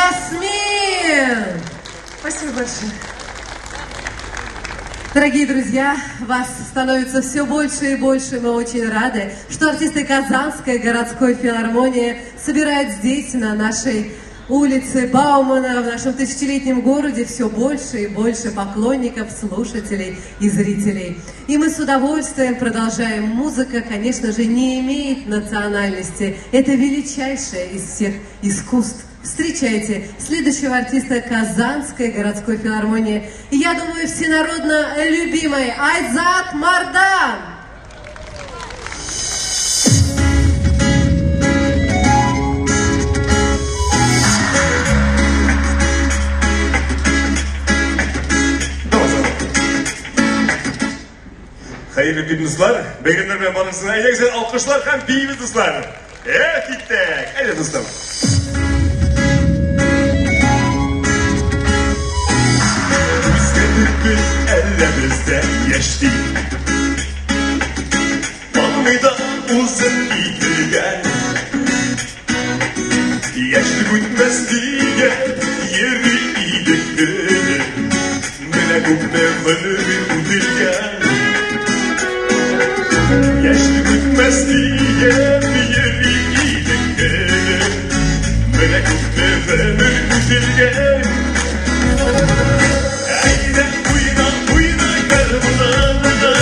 Ясмин! Спасибо большое. Дорогие друзья, вас становится все больше и больше. Мы очень рады, что артисты Казанской городской филармонии собирают здесь, на нашей улице Баумана, в нашем тысячелетнем городе, все больше и больше поклонников, слушателей и зрителей. И мы с удовольствием продолжаем. Музыка, конечно же, не имеет национальности. Это величайшее из всех искусств. Встречайте следующего артиста Казанской городской филармонии. Я думаю, всенародно любимый Айзат Мардан. Hayırlı gün dostlar. Beğendirme barısına en güzel alkışlar hem biyimiz dostlar. Evet gittik. Haydi dostlar. Biz ellerimizde geçti. Balmıda uzun idirgen. Yaşlı gütmez diye yeri idirgen. Mene gupne bana bir udirgen. Yaşlı gütmez diye yeri idirgen. Mene gupne bana bir udirgen. Aynen uyna karbulandı.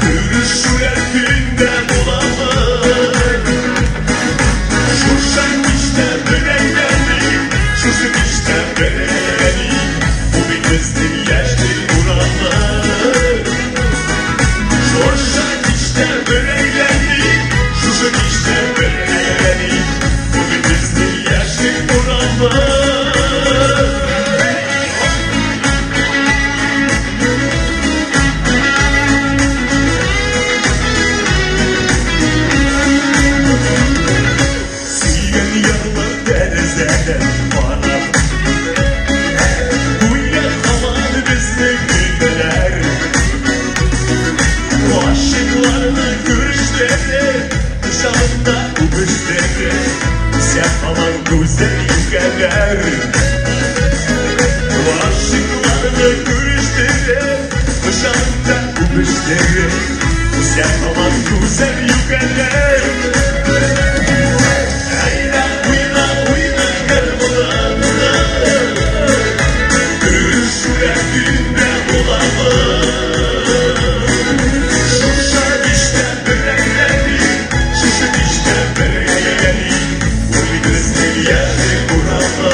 Görüşüler günde bulamaz. Şuşan işte bölenleri, şuşun işte böleni. Bu bir kızdır yaşlı gümüşleri sen falan güzel yükeler aşıklarını görüşleri dışarıda gümüşleri sen falan güzel yükeler ayda uyla uyla karmılarına görüşlerinde bulamı şuşa işte börekleri şuşa işte börekleri bu bir gözleri yerli buramı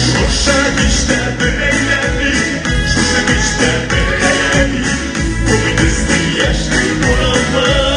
şuşa işte börekleri şuşa işte börekleri bu bir gözleri yerli buramı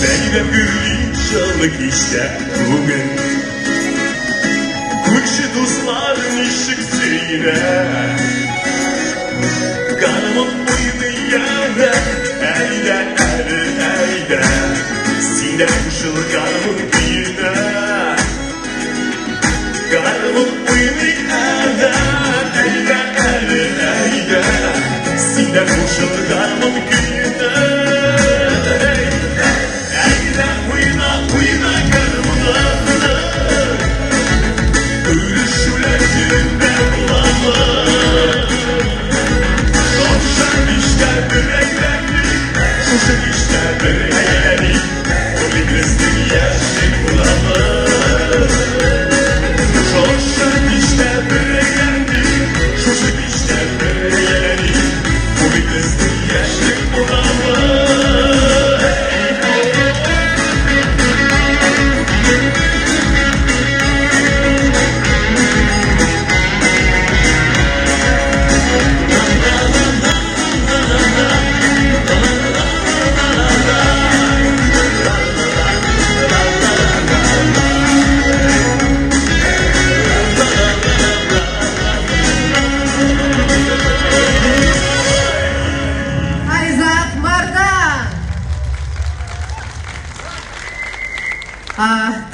Benim gülüm çalık işte bugün Kuşu dostların ışık seyre Kanımın boyunu yere Eyde eyde Sine kuşul kanımın kıyına Kanımın boyunu yere Eyde eyde Sine kuşul kanımın kıyına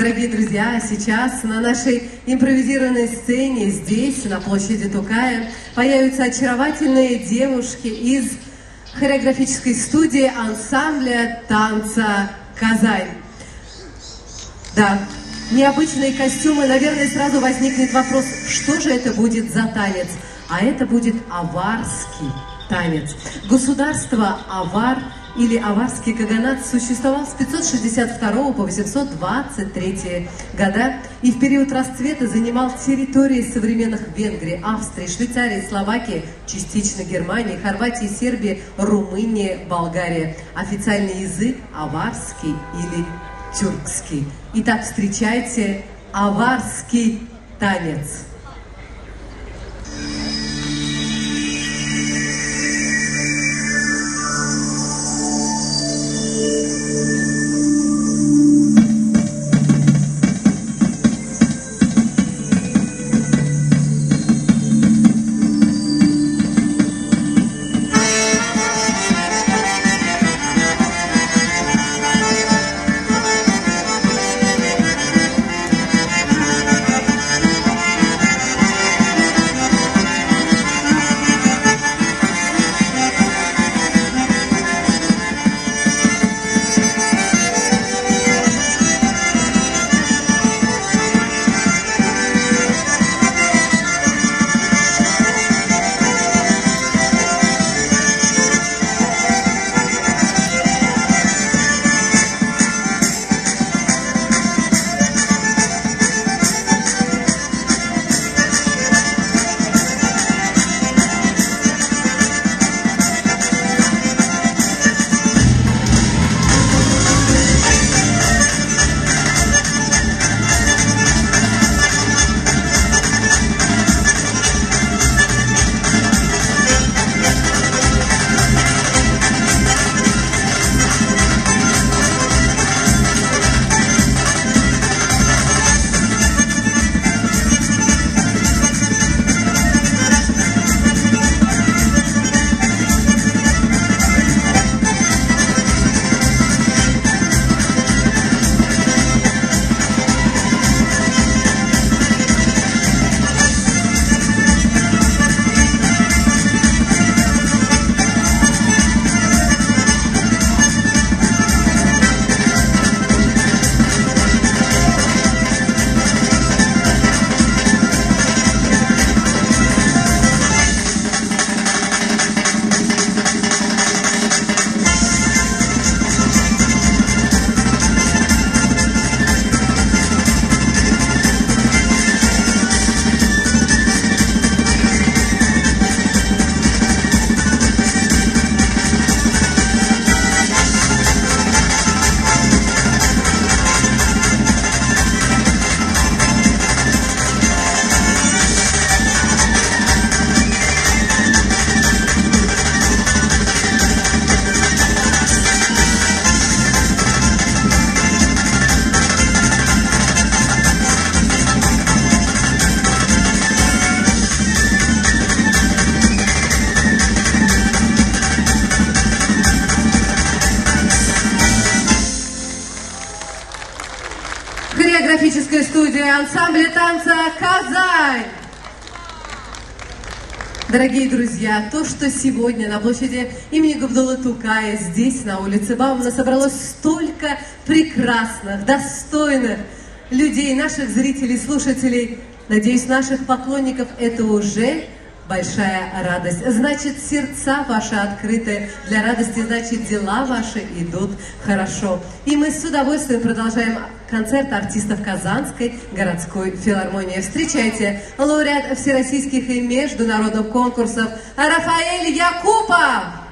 Дорогие друзья, сейчас на нашей импровизированной сцене здесь, на площади Тукая, появятся очаровательные девушки из хореографической студии ансамбля танца «Казань». Да, необычные костюмы, наверное, сразу возникнет вопрос, что же это будет за танец? А это будет аварский танец. Государство Авар или Аварский каганат существовал с 562 по 823 года и в период расцвета занимал территории современных Венгрии, Австрии, Швейцарии, Словакии, частично Германии, Хорватии, Сербии, Румынии, Болгарии. Официальный язык аварский или тюркский. Итак, встречайте аварский танец. творческой студии ансамбля танца «Казань». Дорогие друзья, то, что сегодня на площади имени Габдуллы Тукая, здесь, на улице Баумана, собралось столько прекрасных, достойных людей, наших зрителей, слушателей, надеюсь, наших поклонников, это уже большая радость. Значит, сердца ваши открыты для радости, значит, дела ваши идут хорошо. И мы с удовольствием продолжаем концерт артистов Казанской городской филармонии. Встречайте, лауреат всероссийских и международных конкурсов Рафаэль Якупов.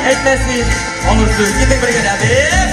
Etmesin, olursun, gidin buraya geldi.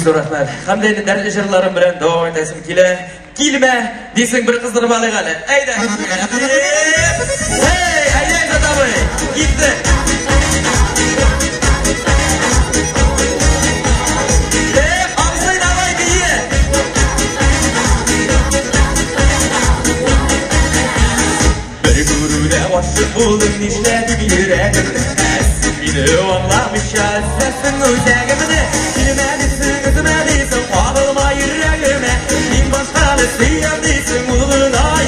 Rahmat. Hamda endi darli jırlarım bilen davam edesim kilme desin bir kızdırıp alayım hali. Haydi. Hey, haydi adamı. Gitti. Bir gurure aşık oldum işledim yüreğimde. Beni anlamış ya sesin uzağımda. Gözüme değilsin, ağlıma yüreğime. Bin başkanı siyem değilsin, uluna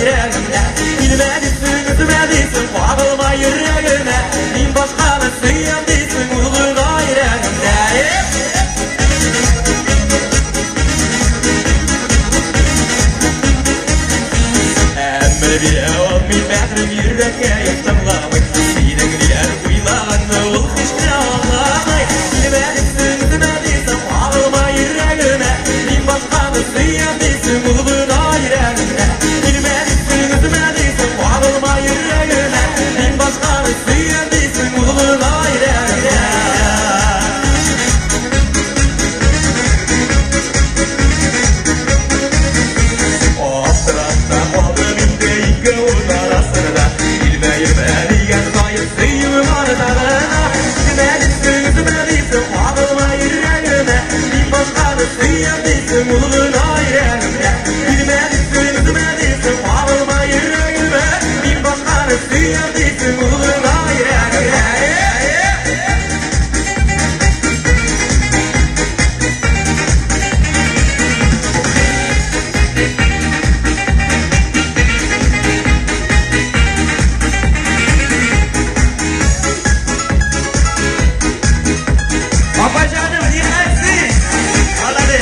Bağlı dağına Gitmek üstüme değilsin Ağılma yüreğime Bir başkanı sıyam değilsin Uğruna yüreğime Gitmek üstüme değilsin Ağılma yüreğime Bir başkanı sıyam değilsin Uğruna yüreğime Babacanım dinlersin. Hadi.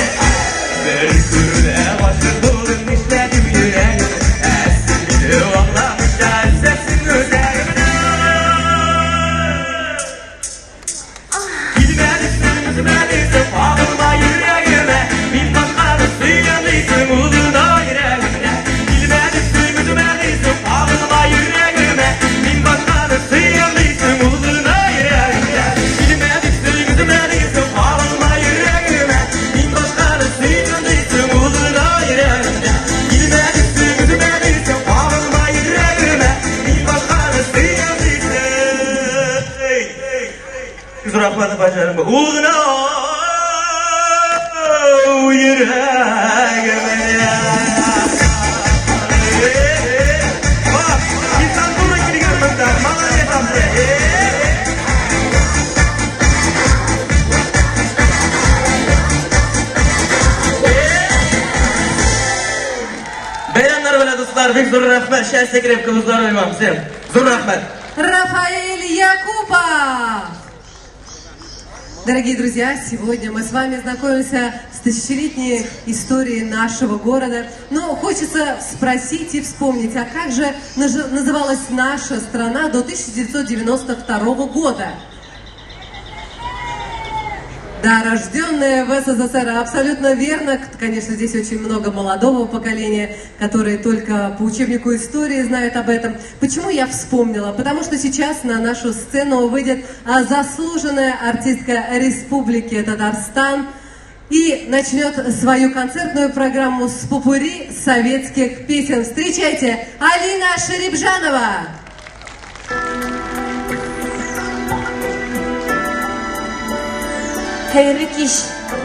Bir sürüne başır buldum işledim yüreğime. Esmini vallamış ya sesin üzerime. Gitmelisin gitmelisin bağırma yüreğime. Bir başkanı sıyamlısın uğruna yüreğime. Gitmelisin gitmelisin bağırma yüreğime. Bir başkanı sıyamlısın uğruna yüreğime. Gitmelisin gitmelisin bağırma yüreğime. Bir başkanı sıyamlısın uğruna yüreğime. Gitmelisin gitmelisin bağırma yüreğime. Bir başkanı sıyamlısın. Kusura bakma bacım. Uğruna yüreğime. Bak, İstanbul'a gidiyorum ben. Malatya'ya tamam. Beyanlar böyle dostlar, bir zor rahmet. Şahse girip kıvızlar uymam sen. Zor rahmet. Рафаэль Якупов! Дорогие друзья, сегодня мы с вами знакомимся с тысячелетней историей нашего города. Но хочется спросить и вспомнить, а как же называлась наша страна до 1992 года? Да, рожденная в СССР, абсолютно верно. Конечно, здесь очень много молодого поколения, которые только по учебнику истории знают об этом. Почему я вспомнила? Потому что сейчас на нашу сцену выйдет заслуженная артистка Республики Татарстан и начнет свою концертную программу с попурри советских песен. Встречайте, Алина Шерибжанова! Hayırlı kış,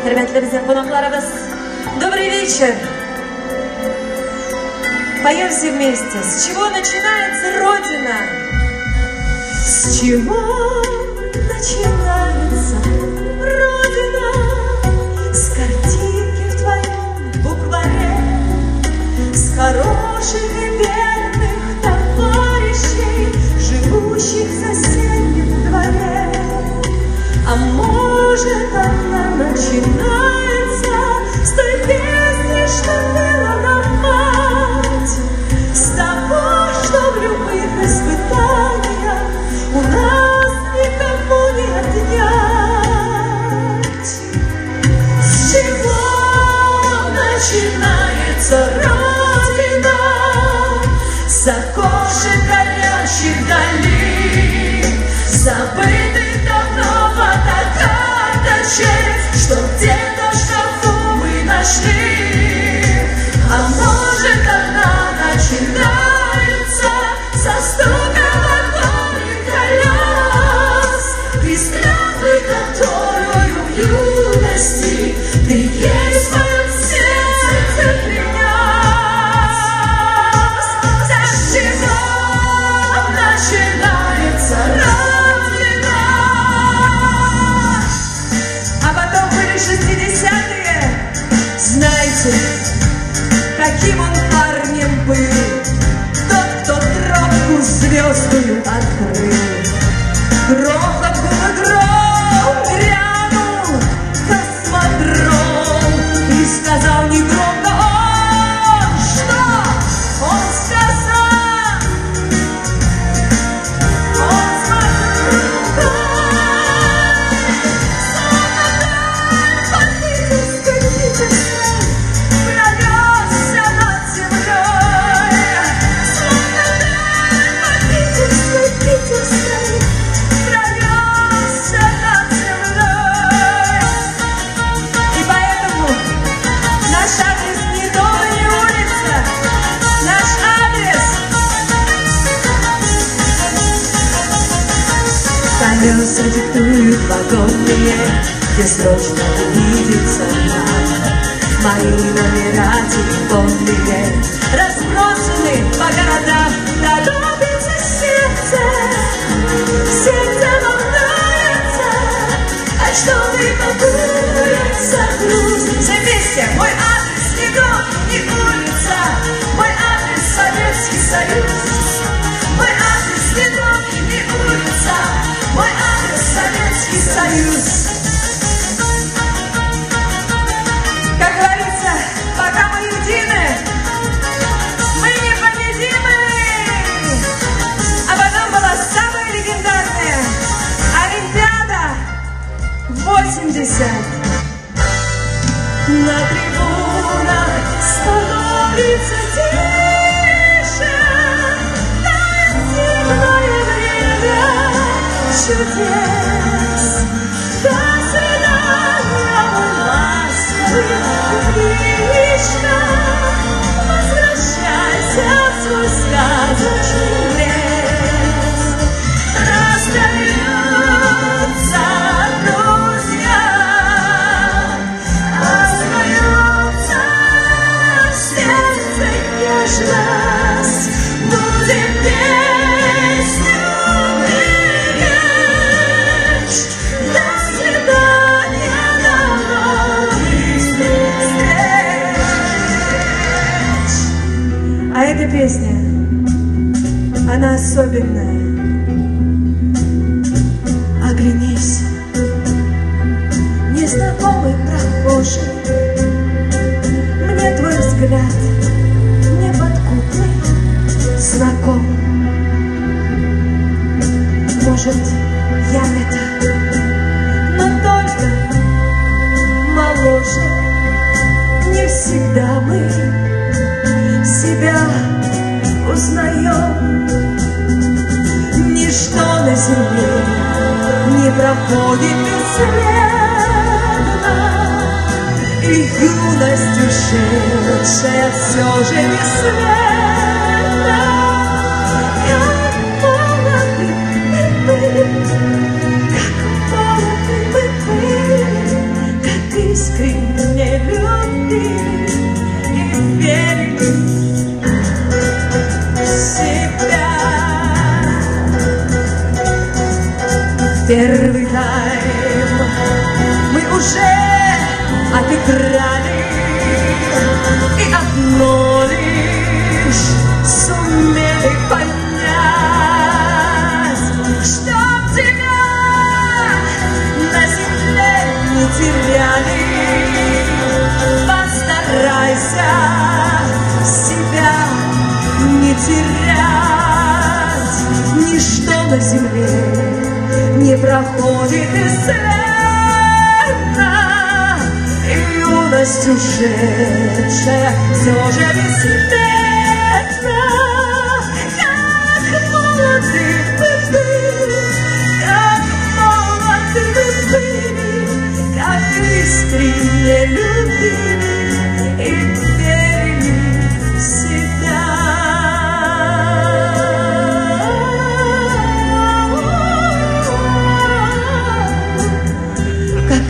hürmetli bizim konuklarımız. Добрый вечер. Поем все вместе. С чего начинается Родина? С чего начинается Родина? С картинки в твоем букваре, с хороших и бедных товарищей, живущих в соседнем дворе. А может, она начинается с той песни, что пела нам мать, с того, что в любых испытаниях у нас никому не отнять. С чего начинается Родина? С окошек горящих долин, забытых давно фотокарточек, что где-то в шкафу мы нашли. А может, она начинается со стука вагонных колес, из клятвы, которую в юности ты ей в своем сердце принес. С чего начинается Родина? Колеса диктуют вагонные, где срочно увидится нам. Мои номера телефонные разбросаны по городам. Торопится сердце, сердце волнуется, а что не волнуется грусть. Все вместе, мой адрес не дом, не улица, мой адрес Советский Союз. Мой адрес не дом, не улица, мой адрес Советский Союз. Как говорится, пока мы едины, мы непобедимы. А потом была самая легендарная Олимпиада 80. На трибунах становится тише, темное время чудес. До свидания, мой ласковый Гришка, возвращайся в свой сказочный лес. Расстаются друзья, остается сердце нежность. Будем песню беречь. До свидания, до новых встреч. А эта песня, она особенная. Оглянись, незнакомый прохожий, мне твой взгляд неподкупный знаком. Может, я это, но только моложе. Не всегда мы себя узнаем. Ничто на земле не проходит бесследно, и юность ушедшая все же бесследна. Как молоды мы были, как молоды мы были, как искренне любили и верили в себя. Первый тайм мы уже отыграли, и одно лишь сумели понять, чтоб тебя на земле не теряли. Постарайся себя не терять. Ничто на земле не проходит бесследно, и юность ушедшая все же бесследна. Как молоды мы были, как молоды мы были, как искренне любили и верили в себя.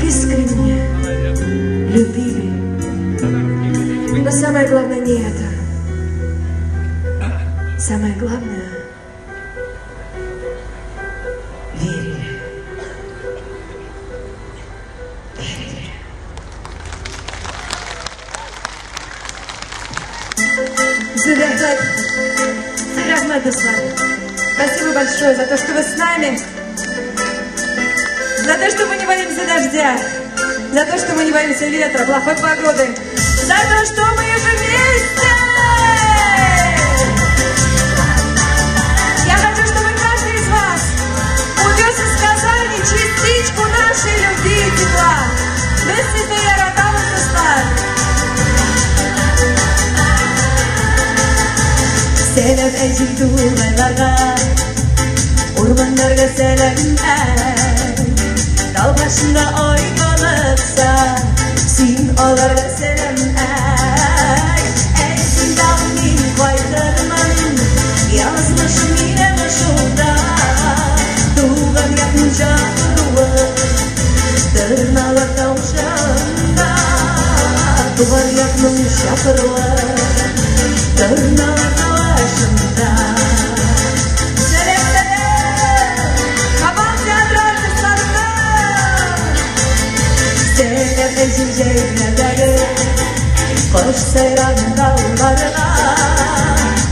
Искренне любили. Но самое главное не это. Самое главное — верили. Верили. Зирахмат, Дуслан. Спасибо большое за то, что вы с нами. За то, что мы не боимся дождя, за то, что мы не боимся ветра, плохой погоды, за то, что мы же вместе! Я хочу, чтобы каждый из вас унес из Казани частичку нашей любви и тепла. Вместе с Яратамом Дуслан. Selam ejildu melarga, ormanlarga selamlar. Dal başında oy kalıpsa, sin olarga selamlar. Esin dağının koydurman, yazmışım yine başımda. Tuğan yapmış Туган якның шақыруы Тырнала талашында Сәлем әзім жәйләдәгі Қош сайран далларына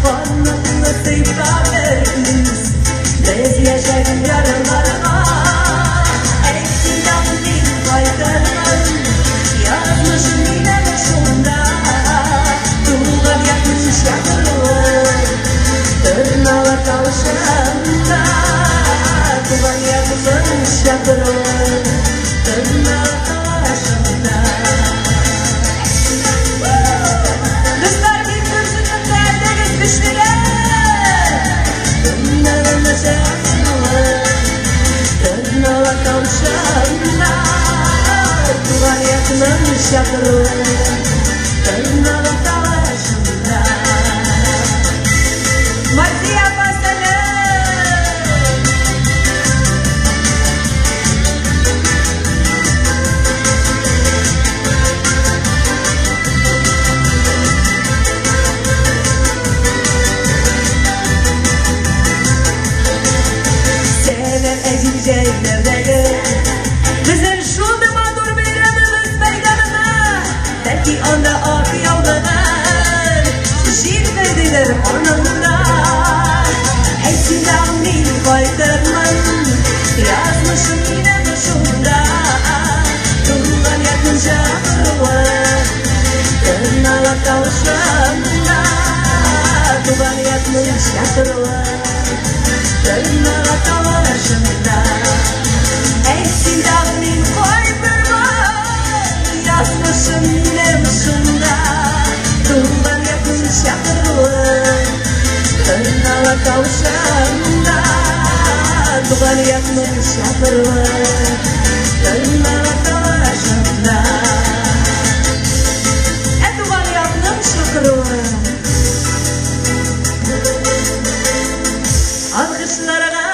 Қанымны сыйта берміз Біз яшәген ярыларына Әйтсен мен қайтармын Язмышым минем шунда Туған якның шақыруы Тырнала талашында Туған якның шақыруы Тырнала талашында Достар бик күрсетіп тәрдегіз күштерер Тырнала шақыруы Тырнала талашында Туған якның шақыруы Тырнала талашында Мадия басылы Жәйлердегі Біздің шуды мадур бейрамымыз байрамына Бәлки анда ақ яулығын Жирверділер орнында Әйтсен дағы мен қайтармын Язмышым менің шуында Туған якның шақыруы Тырнала талашында Туған якның шақыруы Тырнала талашында Әйтсен дағы мен қайтармын Язмышым менің шуында Туған якның шақыруы Тырнала талашында Туған якның шақыруы Тырнала талашында Туған якның шақыруы Alkışlarına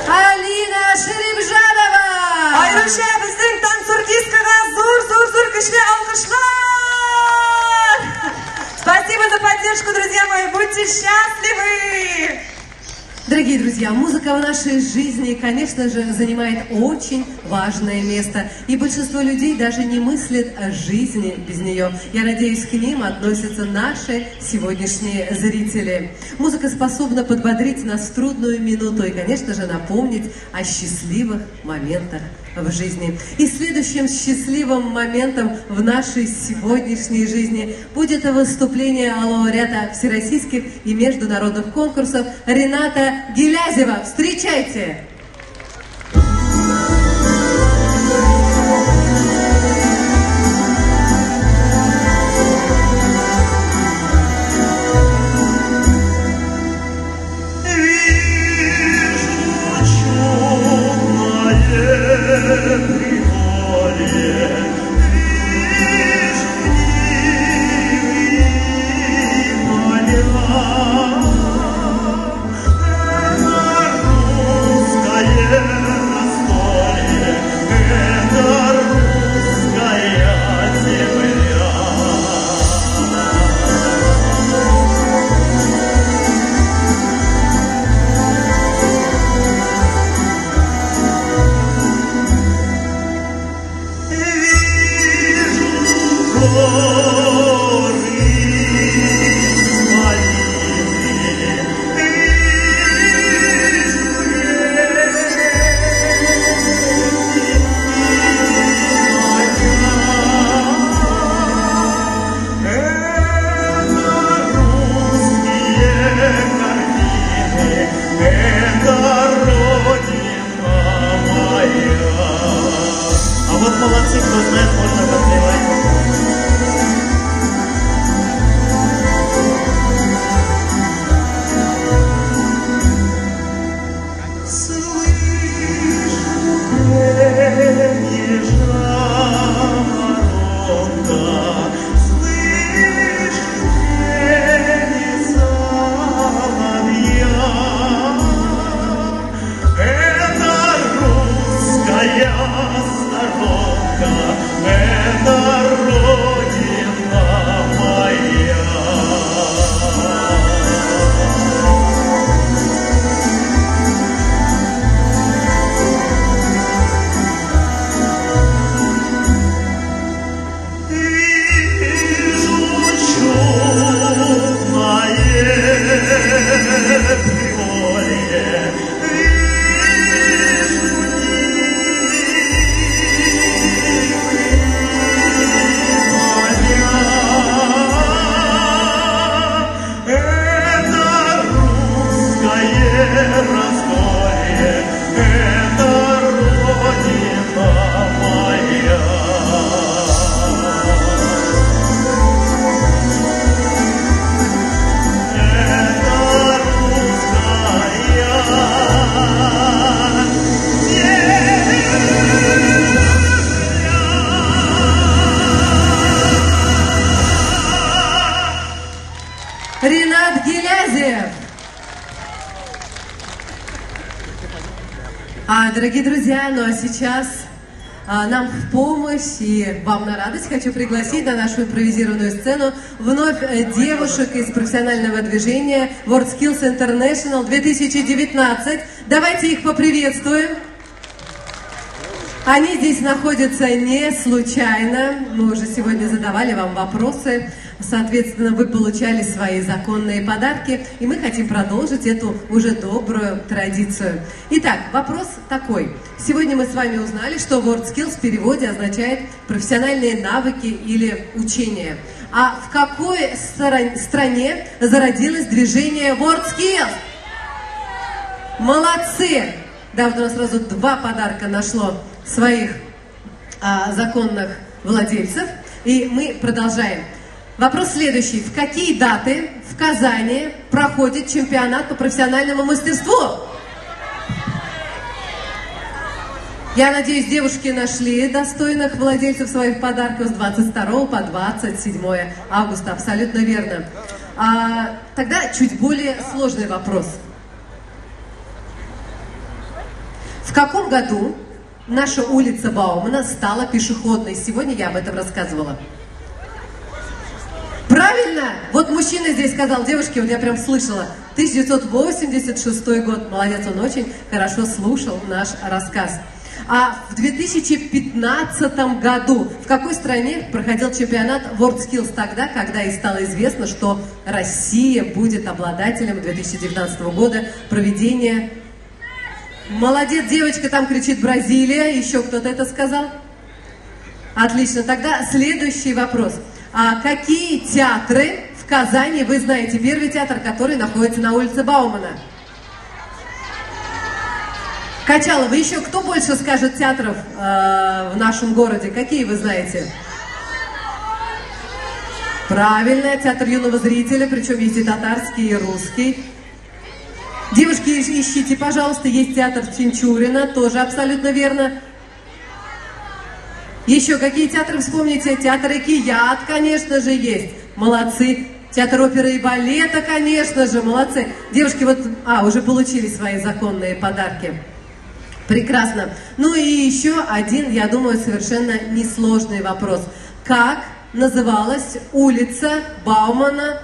Алина Шеребжанова! Ayrıca bizim танцортисткаға зур күшті алқышлар! Спасибо за поддержку, друзья мои, будьте счастливы! Дорогие друзья, музыка в нашей жизни, конечно же, занимает очень важное место. И большинство людей даже не мыслят о жизни без нее. Я надеюсь, к ним относятся наши сегодняшние зрители. Музыка способна подбодрить нас в трудную минуту и, конечно же, напомнить о счастливых моментах в жизни. И следующим счастливым моментом в нашей сегодняшней жизни будет выступление лауреата всероссийских и международных конкурсов Рената Гилязева. Встречайте! Русская Ринат Гилязев. Дорогие друзья, ну а сейчас нам в помощь и вам на радость хочу пригласить на нашу импровизированную сцену вновь девушек из профессионального движения WorldSkills International 2019. Давайте их поприветствуем. Они здесь находятся не случайно. Мы уже сегодня задавали вам вопросы. Соответственно, вы получали свои законные подарки. И мы хотим продолжить эту уже добрую традицию. Итак, вопрос такой. Сегодня мы с вами узнали, что WorldSkills в переводе означает профессиональные навыки или учения. А в какой стране зародилось движение WorldSkills? Молодцы! Да, вот у нас сразу 2 подарка нашло своих законных владельцев. И мы продолжаем. Вопрос следующий. В какие даты в Казани проходит чемпионат по профессиональному мастерству? Я надеюсь, девушки нашли достойных владельцев своих подарков с 22 по 27 августа. Абсолютно верно. Тогда чуть более сложный вопрос. В каком году наша улица Баумана стала пешеходной? Сегодня я об этом рассказывала. Правильно! Вот мужчина здесь сказал, девушки, вот я прям слышала. 1986 год. Молодец, он очень хорошо слушал наш рассказ. А в 2015 году в какой стране проходил чемпионат WorldSkills тогда, когда и стало известно, что Россия будет обладателем 2019 года проведения... Молодец, девочка там кричит Бразилия. Еще кто-то это сказал? Отлично. Тогда следующий вопрос. Какие театры в Казани вы знаете? Первый театр, который находится на улице Баумана. Качалова. Еще кто больше скажет театров в нашем городе? Какие вы знаете? Правильно. Театр юного зрителя. Причем есть и татарский, и русский. Девушки, ищите, пожалуйста, есть театр Чинчурина, тоже абсолютно верно. Еще какие театры вспомните? Театр Экият, конечно же, есть. Молодцы. Театр оперы и балета, конечно же, молодцы. Девушки, вот, уже получили свои законные подарки. Прекрасно. Ну и еще один, я думаю, совершенно несложный вопрос. Как называлась улица Баумана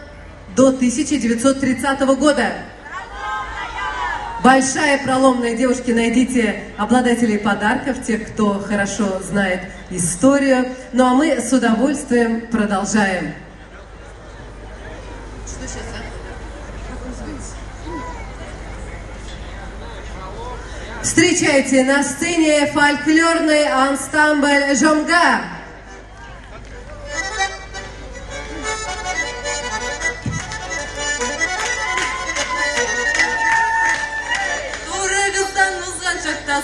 до 1930 года? Большая проломная, девушки, найдите обладателей подарков, тех, кто хорошо знает историю. Ну а мы с удовольствием продолжаем. Что сейчас, Встречайте на сцене фольклорный ансамбль «Жомга».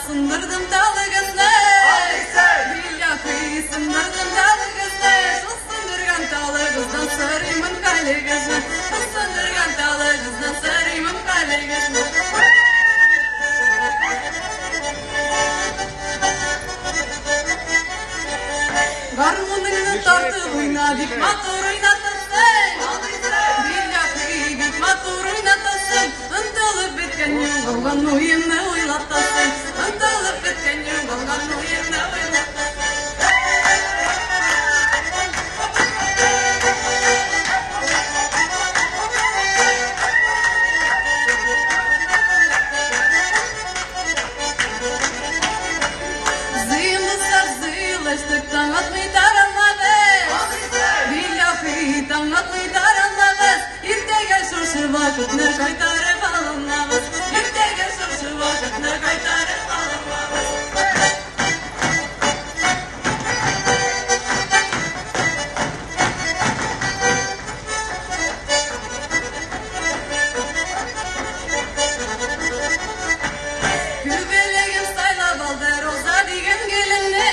Sındırdım dalı gözle Billahi sındırdım dalı gözle Şu sındırgan dalı kızdan sarıyımın kale gözle Şu sındırgan dalı kızdan sarıyımın kale gözle Garmonunu tartıp oyna bik matur oynatırsın Billahi bik matur oynatırsın Intalıp bitken yolgan oyunu oylatırsın Intalıp bitken yolgan oyunu oylatırsın Zıyımızlar zıyılaştık tanıtmayı taranmamız Billahi tanıtmayı taranmamız İrtege şuşu vakitini kaytarıp alınmamız İrtege şuşu vakitini kaytarıp alınmamız Gübeleğim saylap aldı roza diyen gelinle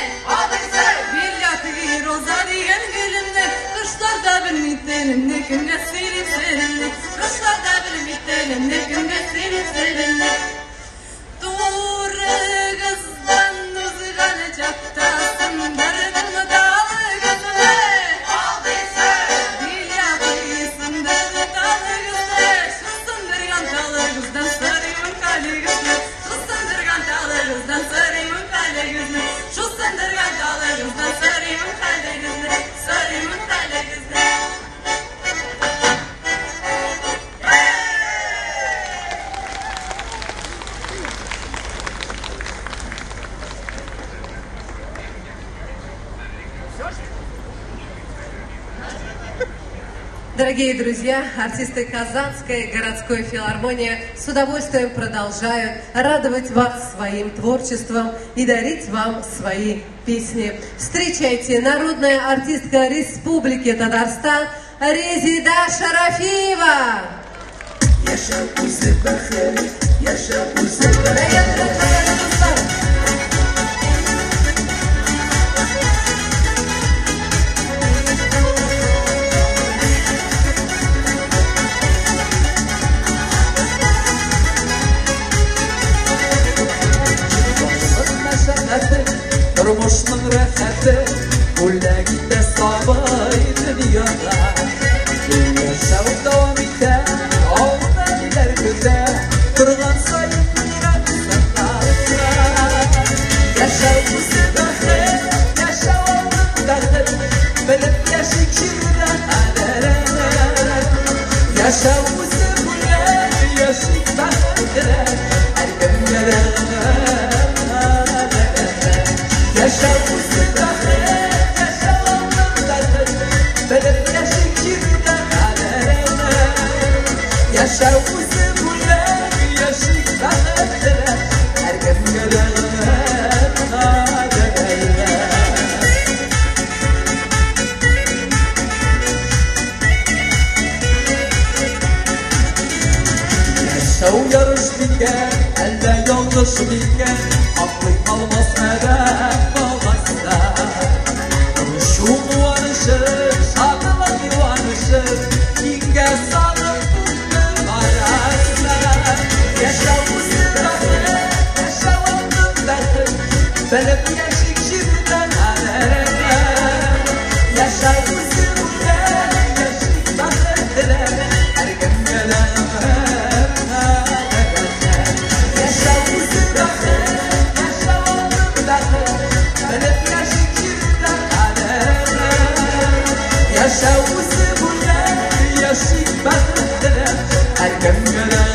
Billahi roza diyen gelinle Kışlarda bilmitelim ne kimle silip seninle Kışlarda bilmitelim ne kimle silip seninle Doğru kızdan uzgan çaptasın Dardımı dağlı gözüne Billahi sındırdı dağlı Дорогие друзья, артисты Казанской городской филармонии с удовольствием продолжают радовать вас своим творчеством и дарить вам свои песни. Встречайте, народная артистка Республики Татарстан Резида Шарафиева. Durmuşluğun rəhəti Ulə gidə sabay dünyada Yaşav davam edə Alına gider gödə Durğan sayın mirən sənlərdə Yaşav bu səbəxə Yaşav aldın dəxət Bilib yaşık şirdən ədərə Yaşav bu səbəxə Yaşık dəxətlərə Hər gün gələrə Yaşa uzakları, yaşa onları, benim yaşım kirden aleme. Yaşa uzakları, yaşım dağları, her gün gelen aleme. Yaşa yarış bilgen, elde yanlış bilgen, aklın almaz eder. Benim yaşık şirden aleme Yaşa uzunluğuna yaşık bakırdıra Her gün gelen Yaşa uzunluğuna yaşa oldukları Benim yaşık şirden aleme Yaşa uzunluğuna yaşık bakırdıra Her gün gelen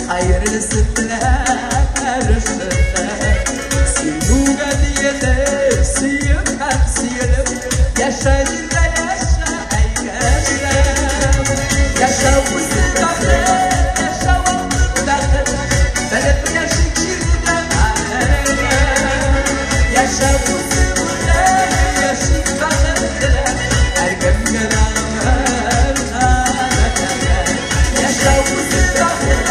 Hayırlısı erişinde Sinuga diye de siyim hem siyelim Yaşayınca yaşa ey gençler Yaşa bu sıkaklı, yaşa olduk derdi Ben hep yaşık şirden aleme Yaşa bu sıkaklı, yaşık bakırdı Her gün gelen Yaşa bu sıkaklı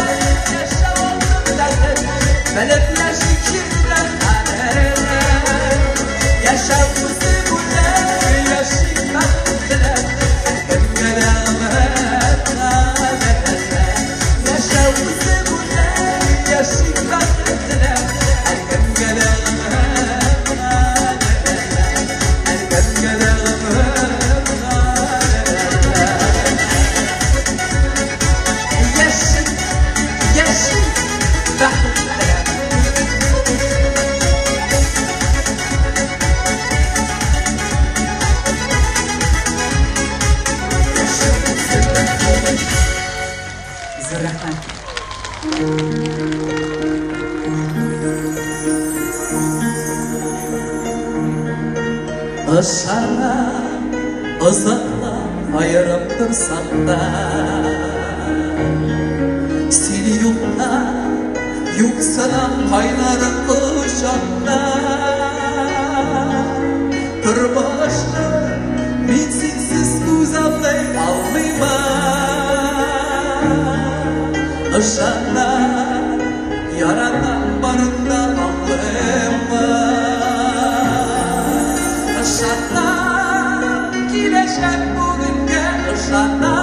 Ben hep yaşık şirden aleme Yaşa kuzu burada yaşık baktılar Hem gelemer aleme Yaşa kuzu burada yaşık baktılar Hem gelemer aleme Hem gelemer aleme Yaşık, yaşık baktılar Aşağı uzakla ayırıp dursan da Seni yokla yükselen kaynaran kuşakta Kırbaçlı minsiksiz uzamlay almayman Aşağıda yaradan barında almayman Aşağıda kileşen bugünge aşağıda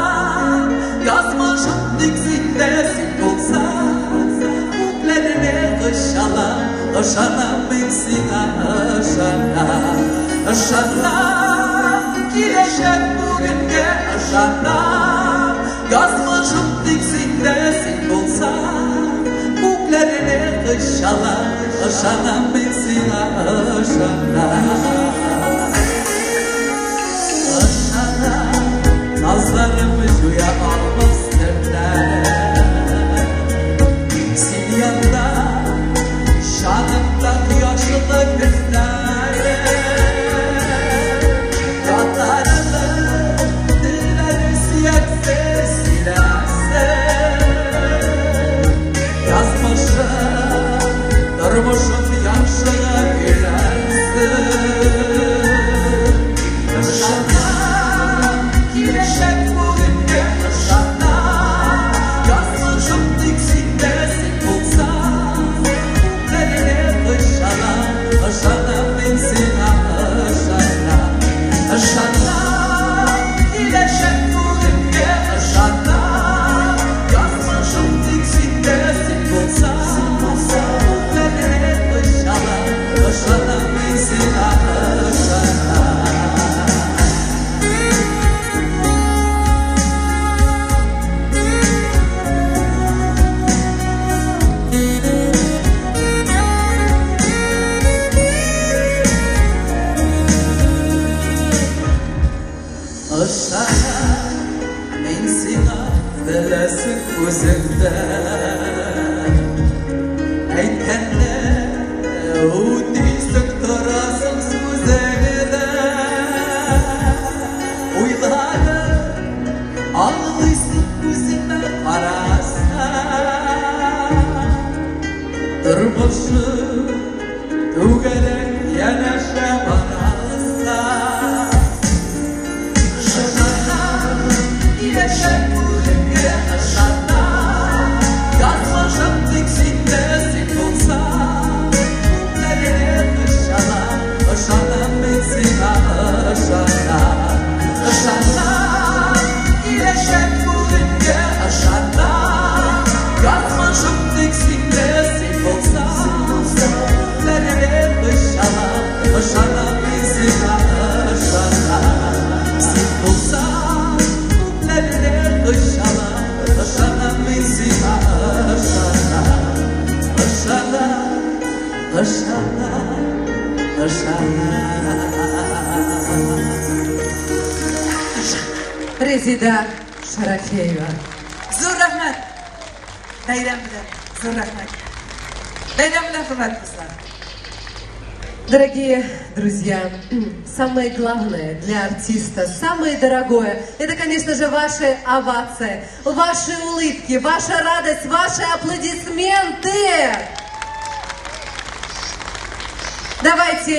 Yazmışım dikzinde sen olsan Mutlerine ışala Aşağıda miksina aşağıda Aşağıda kileşen bugünge aşağıda Yazmışım dikzinde sen olsan Mutlerine ışala ышанам мен сиңа, ышанам, назарымы жуя алмас түрлер. Сен янда, жанымда құяшылы күндер. Ятарымы, дillері сүйексіз силәсіз. Yazmışım, durmuşum yaşına gülersin. Işanam, kireşek bugünge ışanam. Yazmışım diksinde sen bulsan. Nereye ışanam, ışanam ben sana ışanam. Işanam, kireşek bugünge ışanam. Yazmışım diksinde sen bulsan. Nereye ışanam, ışanam ben sana ışanam. Işanam ben sana bilesin gözümden. Aytkanda o'tesib turasың so'zingdan. O'ylarib ağlıysan ko'zingdan qarasam. Turmushim tugalak yanasha borasam. Ышанам, kireşek bugünge ышанам. Yazmışım diksinde sen bulsan. Nereye ışanam, ışanam ben sana ışanam. Işanam, kireşek bugünge ışanam. Yazmışım diksinde sen bulsan. Nereye ışanam, ışanam ben sana ışanam. Sen bulsan, nereye ışanam, ışanam ben sana ışanam. Işanam, ışanam, ışanam. Резида Шарафеева. Зор рахмат. Bayram bilan, zo'r rahmat. Bayram bilan hurmatli do'stlar. Дорогие друзья, самое главное для артиста, самое дорогое, это, конечно же, ваши овации, ваши улыбки, ваша радость, ваши аплодисменты. Давайте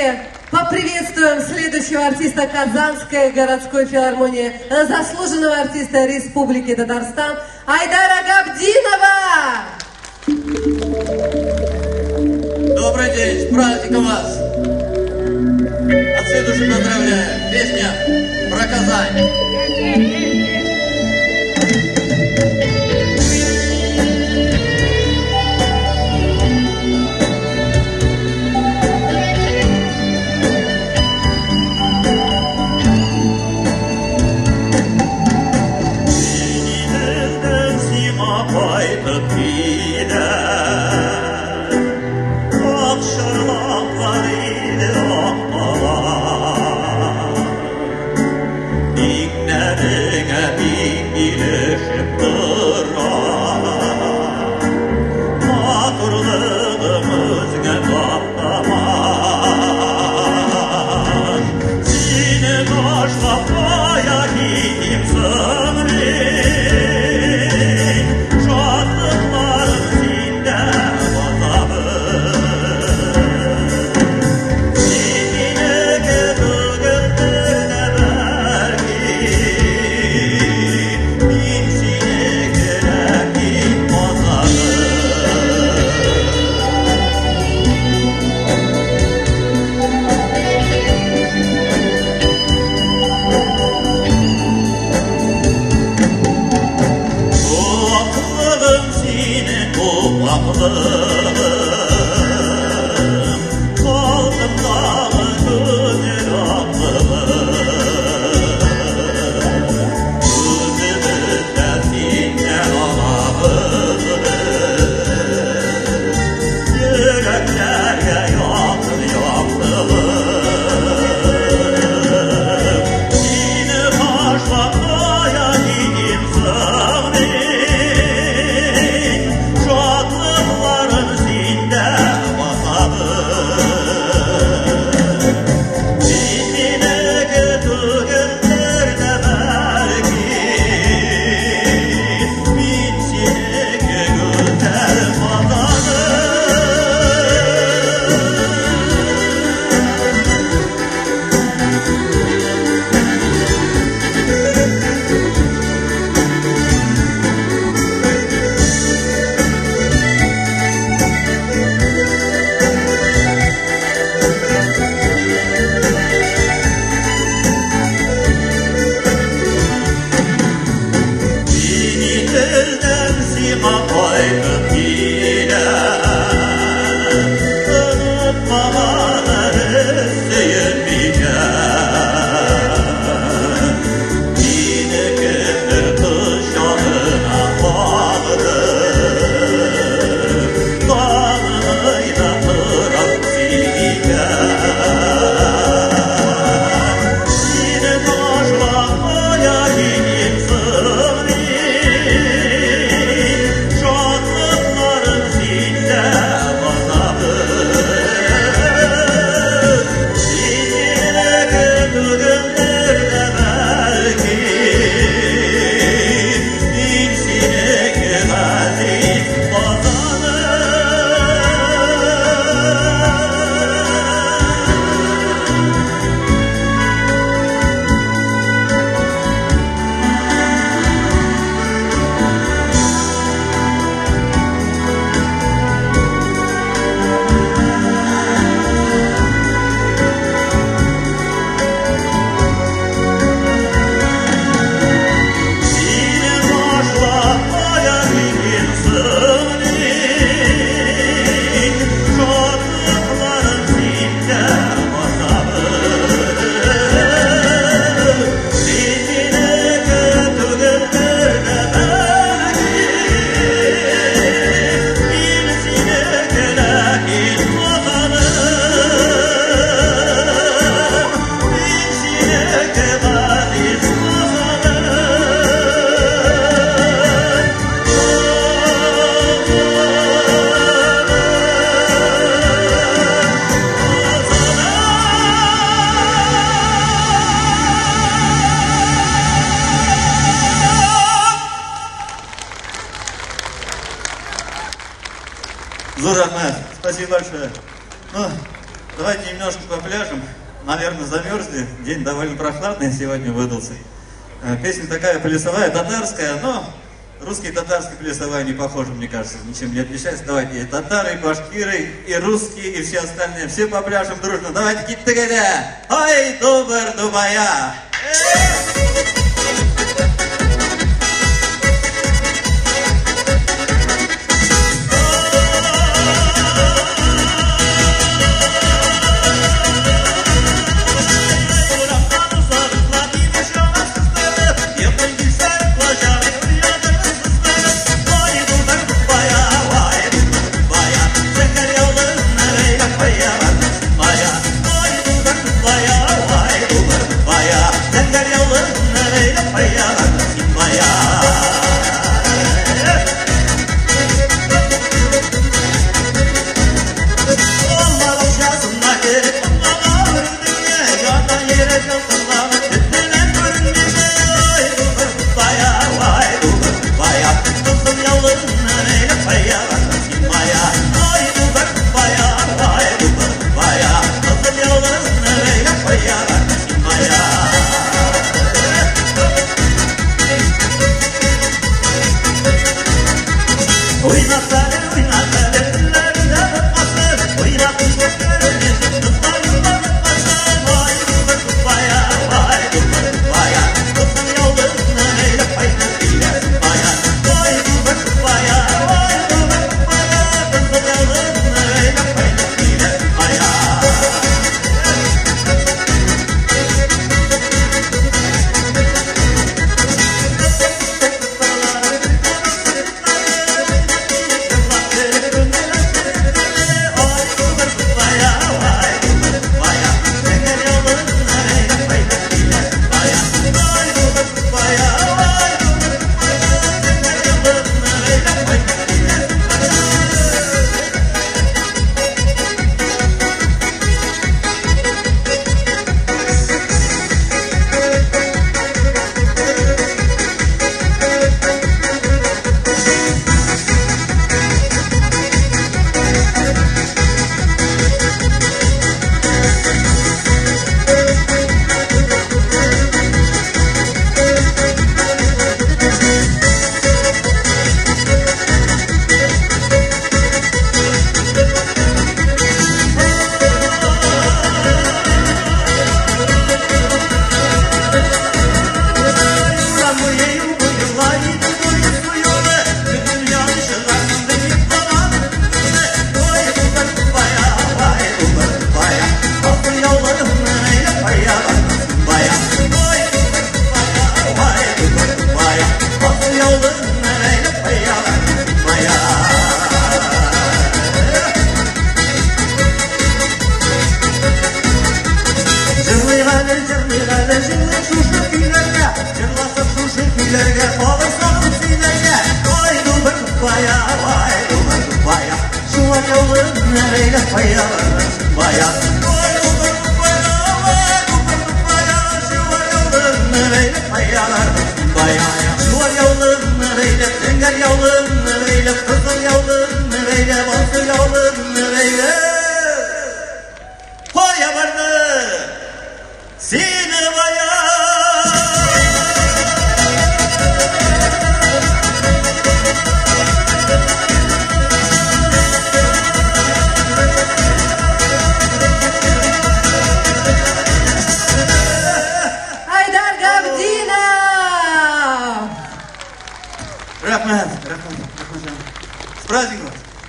поприветствуем следующего артиста Казанской городской филармонии, заслуженного артиста Республики Татарстан Айдара Габдинова. Добрый день, с праздником вас! От всей души поздравляю! Песня про Казань! Dinledim Спасибо большое. Ну, давайте немножко попляшем. Наверное, замерзли. День довольно прохладный сегодня выдался. Песня такая плясовая, татарская, но русский и татарский плясовая не похожи, мне кажется, ничем не отличается. Давайте и татары, и башкиры, и русские, и все остальные. Все попляшем дружно. Давайте киттегеде. Ой, дубар дубая.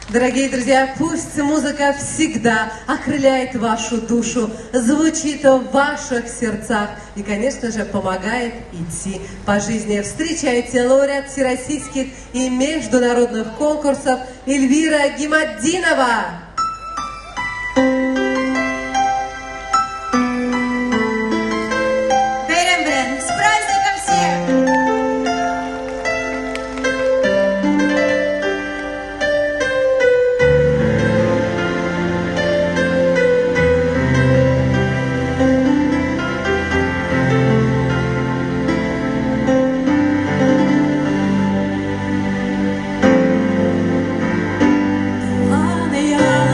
Дорогие друзья, пусть музыка всегда окрыляет вашу душу, звучит в ваших сердцах и, конечно же, помогает идти по жизни. Встречайте лауреат всероссийских и международных конкурсов Эльвира Гиматдинова. Я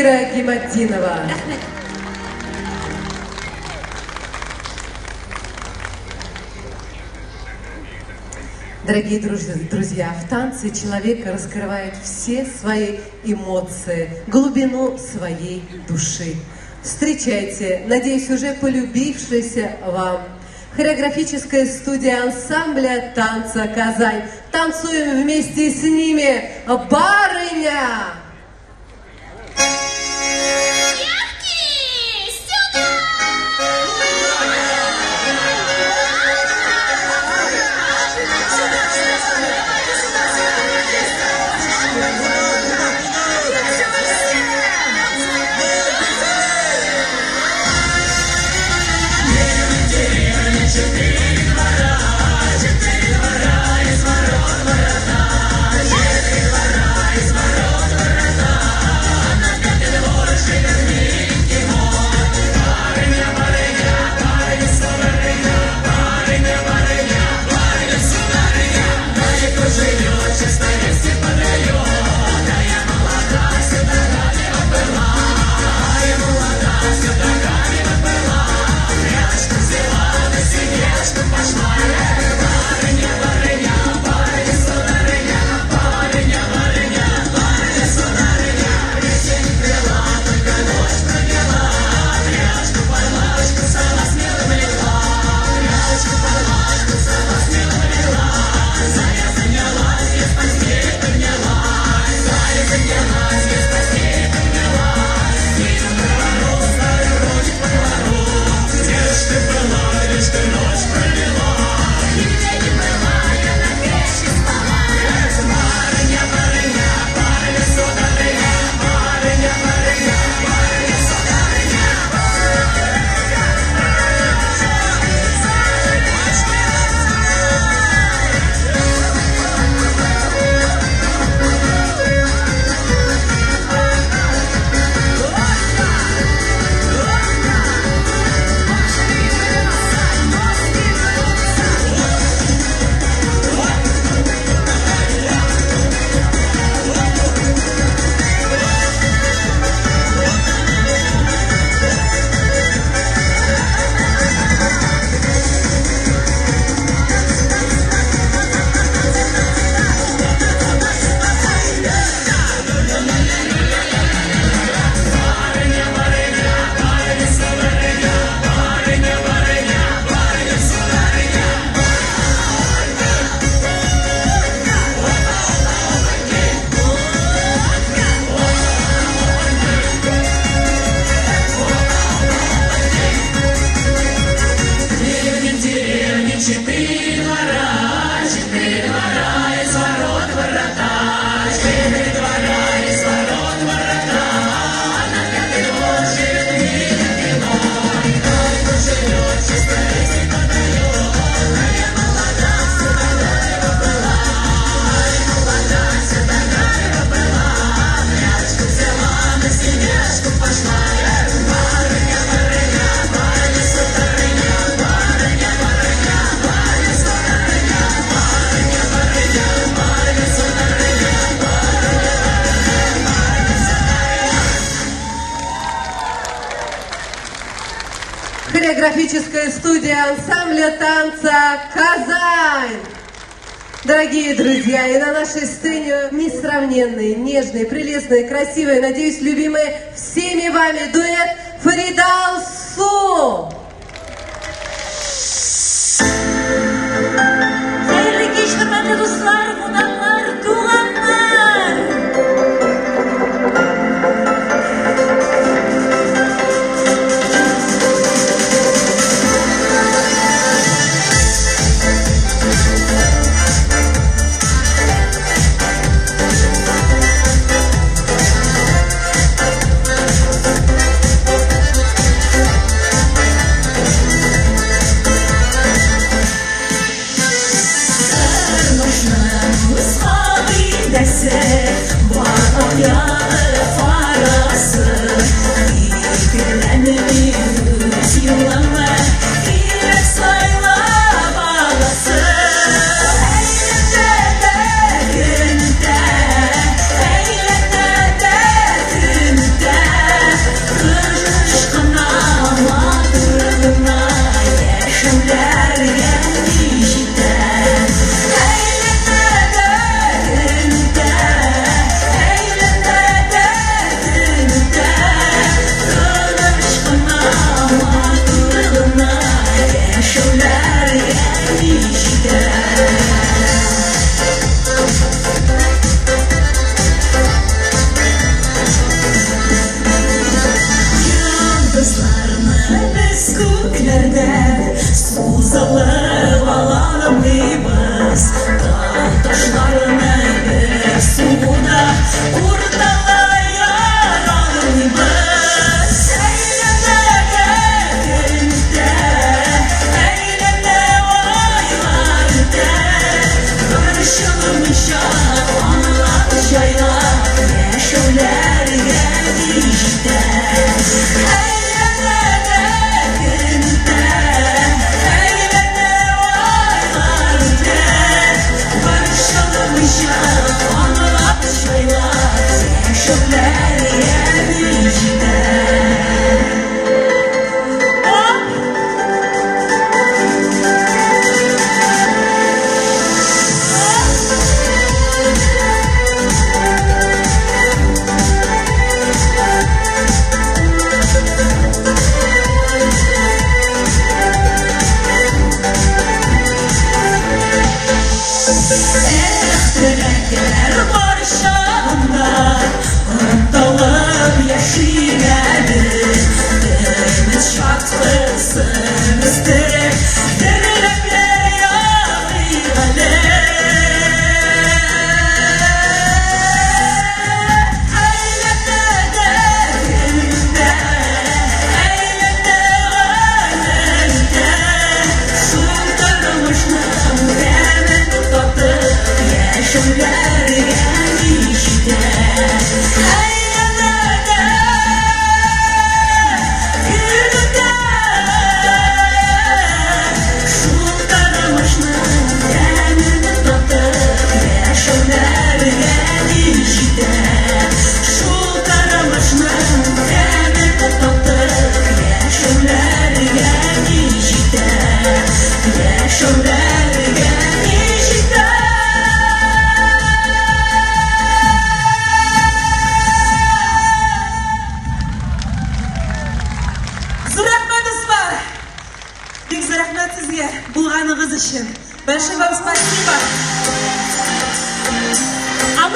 Эльвира Гиматдинова. Дорогие друзья, в танце человек раскрывает все свои эмоции, глубину своей души. Встречайте, надеюсь, уже полюбившийся вам хореографическая студия ансамбля танца «Казань». Танцуем вместе с ними «Барыня». Хореографическая студия ансамбля танца «Казань». Дорогие друзья, и на нашей сцене несравненные, нежные, прелестные, красивые, надеюсь, любимые всеми вами дуэт Фарида Алсу.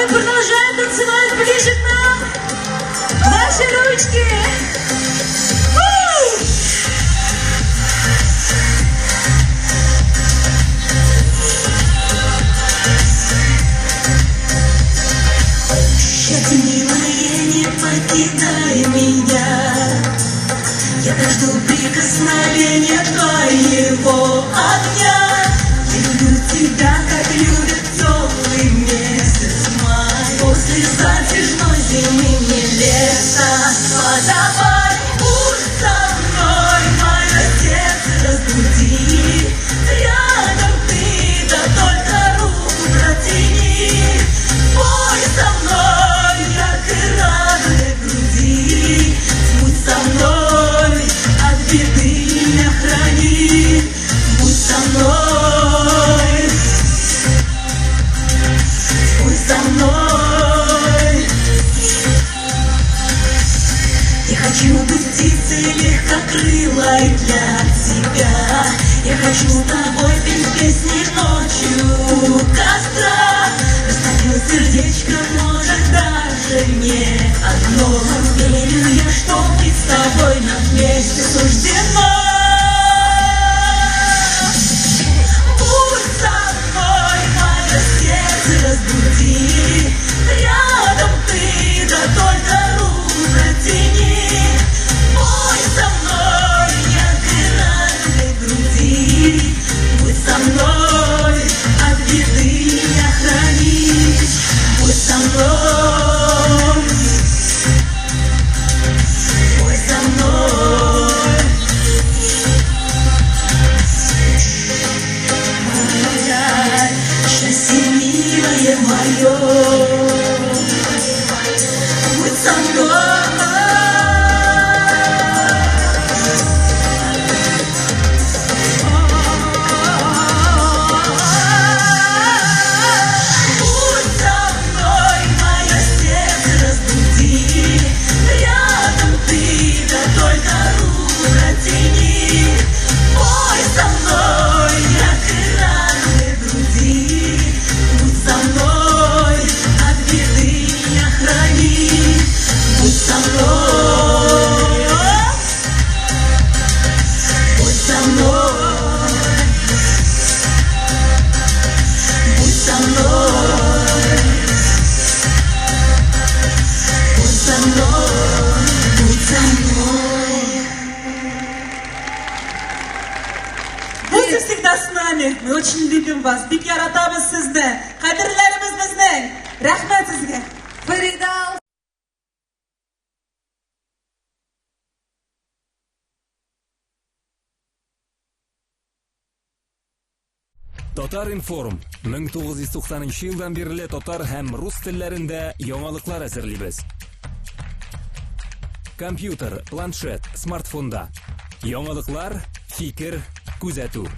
продолжаем танцевать ближе к нам. Ваши ручки. Счастье, милая, не покидай меня. Я дожду прикосновения твоего огня. Я люблю тебя, как любит теплый месяц май. После затяжной зимы мне лето подавай. Будь со мной, мое сердце разбуди. Рядом ты, да только руку протяни. Пой со мной, как радует груди. Будь со мной, от беды меня храни. Будь со мной, будь со мной. Я хочу быть птицей легкокрылой для тебя. Я хочу с тобой петь песни ночью у костра. Растопил сердечко, может даже не одно. Верю я, что быть с тобой нам вместе суждено. Будь со мной, мое сердце разбуди. Рядом ты, да только руку протяни. Пой со мной, яркой радугой груди. Будь со мной, от беды меня храни. Будь со мной, будь со мной. Счастье, милое мое, будь со мной. Будь со мной, мое сердце разбуди. Рядом ты, да только руку протяни. Пой со мной, яркой радугой груди. Будь со мной, от беды меня храни. Будь со мной, будь со мной, будь со мной, будь со мной, будь со мной. Будьте всегда с нами. Мы очень любим вас. Бик яратабыз сізді. Қадірлеріміз біздің. Рахмет сізге. Фарида. Татар информ 1990 елдан бері татар һәм рус телләрендә яңалыклар әзерлибез. Компьютер, планшет, смартфонда. Яңалыклар, фикер, күзәтү.